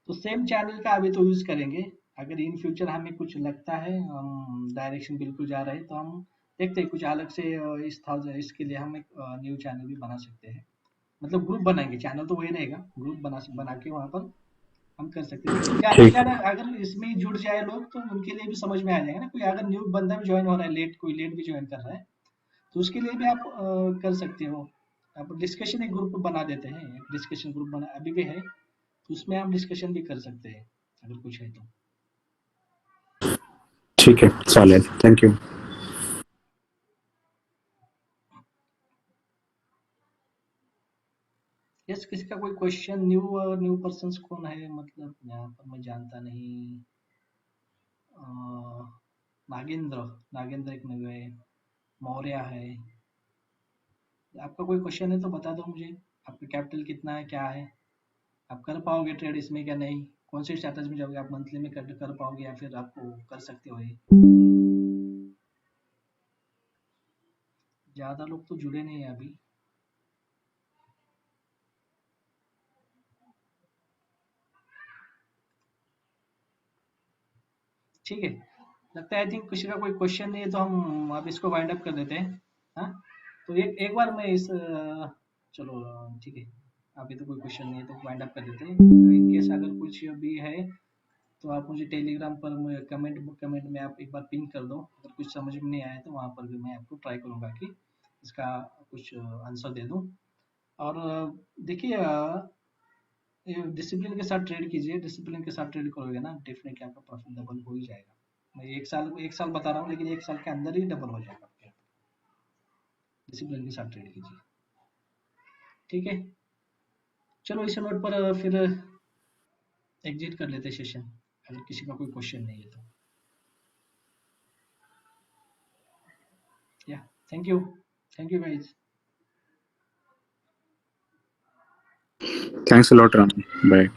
A: तो सेम चैनल का अभी तो यूज़ करेंगे। अगर इन फ्यूचर हमें कुछ लगता है हम डायरेक्शन बिल्कुल जा रहे हैं, तो हम देखते हैं कुछ अलग से इसके लिए हम एक न्यू चैनल भी बना सकते हैं। मतलब ग्रुप बनाएंगे, चैनल तो वही रहेगा, ग्रुप बना के वहाँ पर हम कर सकते हैं। क्योंकि ज़्यादा से
C: ठीक
A: ज़्यादा अगर इसमें जुड़ जाए लोग तो उनके लिए भी समझ में आ जाएगा ना। कोई अगर न्यू बंदा भी ज्वाइन हो रहा है लेट, कोई लेट भी ज्वाइन कर रहा है, तो उसके लिए भी आप कर सकते हो। आप डिस्कशन एक ग्रुप बना देते हैं, एक डिस्कशन ग्रुप बना अभी भी है, तो उसमें आप डिस्कशन भी कर सकते हैं अगर कुछ है तो।
C: ठीक आहे, चालेल. थँक्यू.
A: यस, किसी का कोई क्वेश्चन? न्यू पर्सन कौन है, मतलब यहाँ पर मैं जानता नहीं। अ, नागेंद्र, नागेंद्र एक नया है, मौर्य है। आपका कोई क्वेश्चन है तो बता दो मुझे। आपका कैपिटल कितना है, क्या है, आप कर पाओगे ट्रेड इसमें क्या नहीं, कौन से स्टेटस में जाओगे, आप मंथली में कर पाओगे या फिर आपको कर सकते हो ये। ज्यादा लोग तो जुड़े नहीं है अभी। ठीक है, लगता है आई थिंक किसी का कोई क्वेश्चन नहीं है, तो हम अब इसको वाइंड अप कर देते हैं। हाँ, तो एक बार मैं इस चलो ठीक है, अभी तो कोई क्वेश्चन नहीं है तो वाइंड अप कर देते हैं। इन केस अगर कुछ भी है तो आप मुझे टेलीग्राम पर कमेंट कमेंट में आप एक बार पिंग कर दो। अगर कुछ समझ में नहीं आया तो वहाँ पर भी मैं आपको ट्राई करूँगा कि इसका कुछ आंसर दे दूँ। और देखिए डिसिप्लिन के साथ ट्रेड कीजिए, डिसिप्लिन के साथ ट्रेड करोगे ना डेफिनेटली आपका प्रॉफिट डबल हो ही जाएगा। मैं एक साल बता रहा हूँ, लेकिन एक साल के अंदर ही डबल हो जाएगा आपके। डिसिप्लिन के साथ ट्रेड कीजिए, ठीक है। चलो इस नोट पर फिर एग्जिट कर लेते हैं सेशन, अगर किसी का कोई क्वेश्चन नहीं है तो। या, thank you guys.
C: Thanks a lot, Rama. Bye.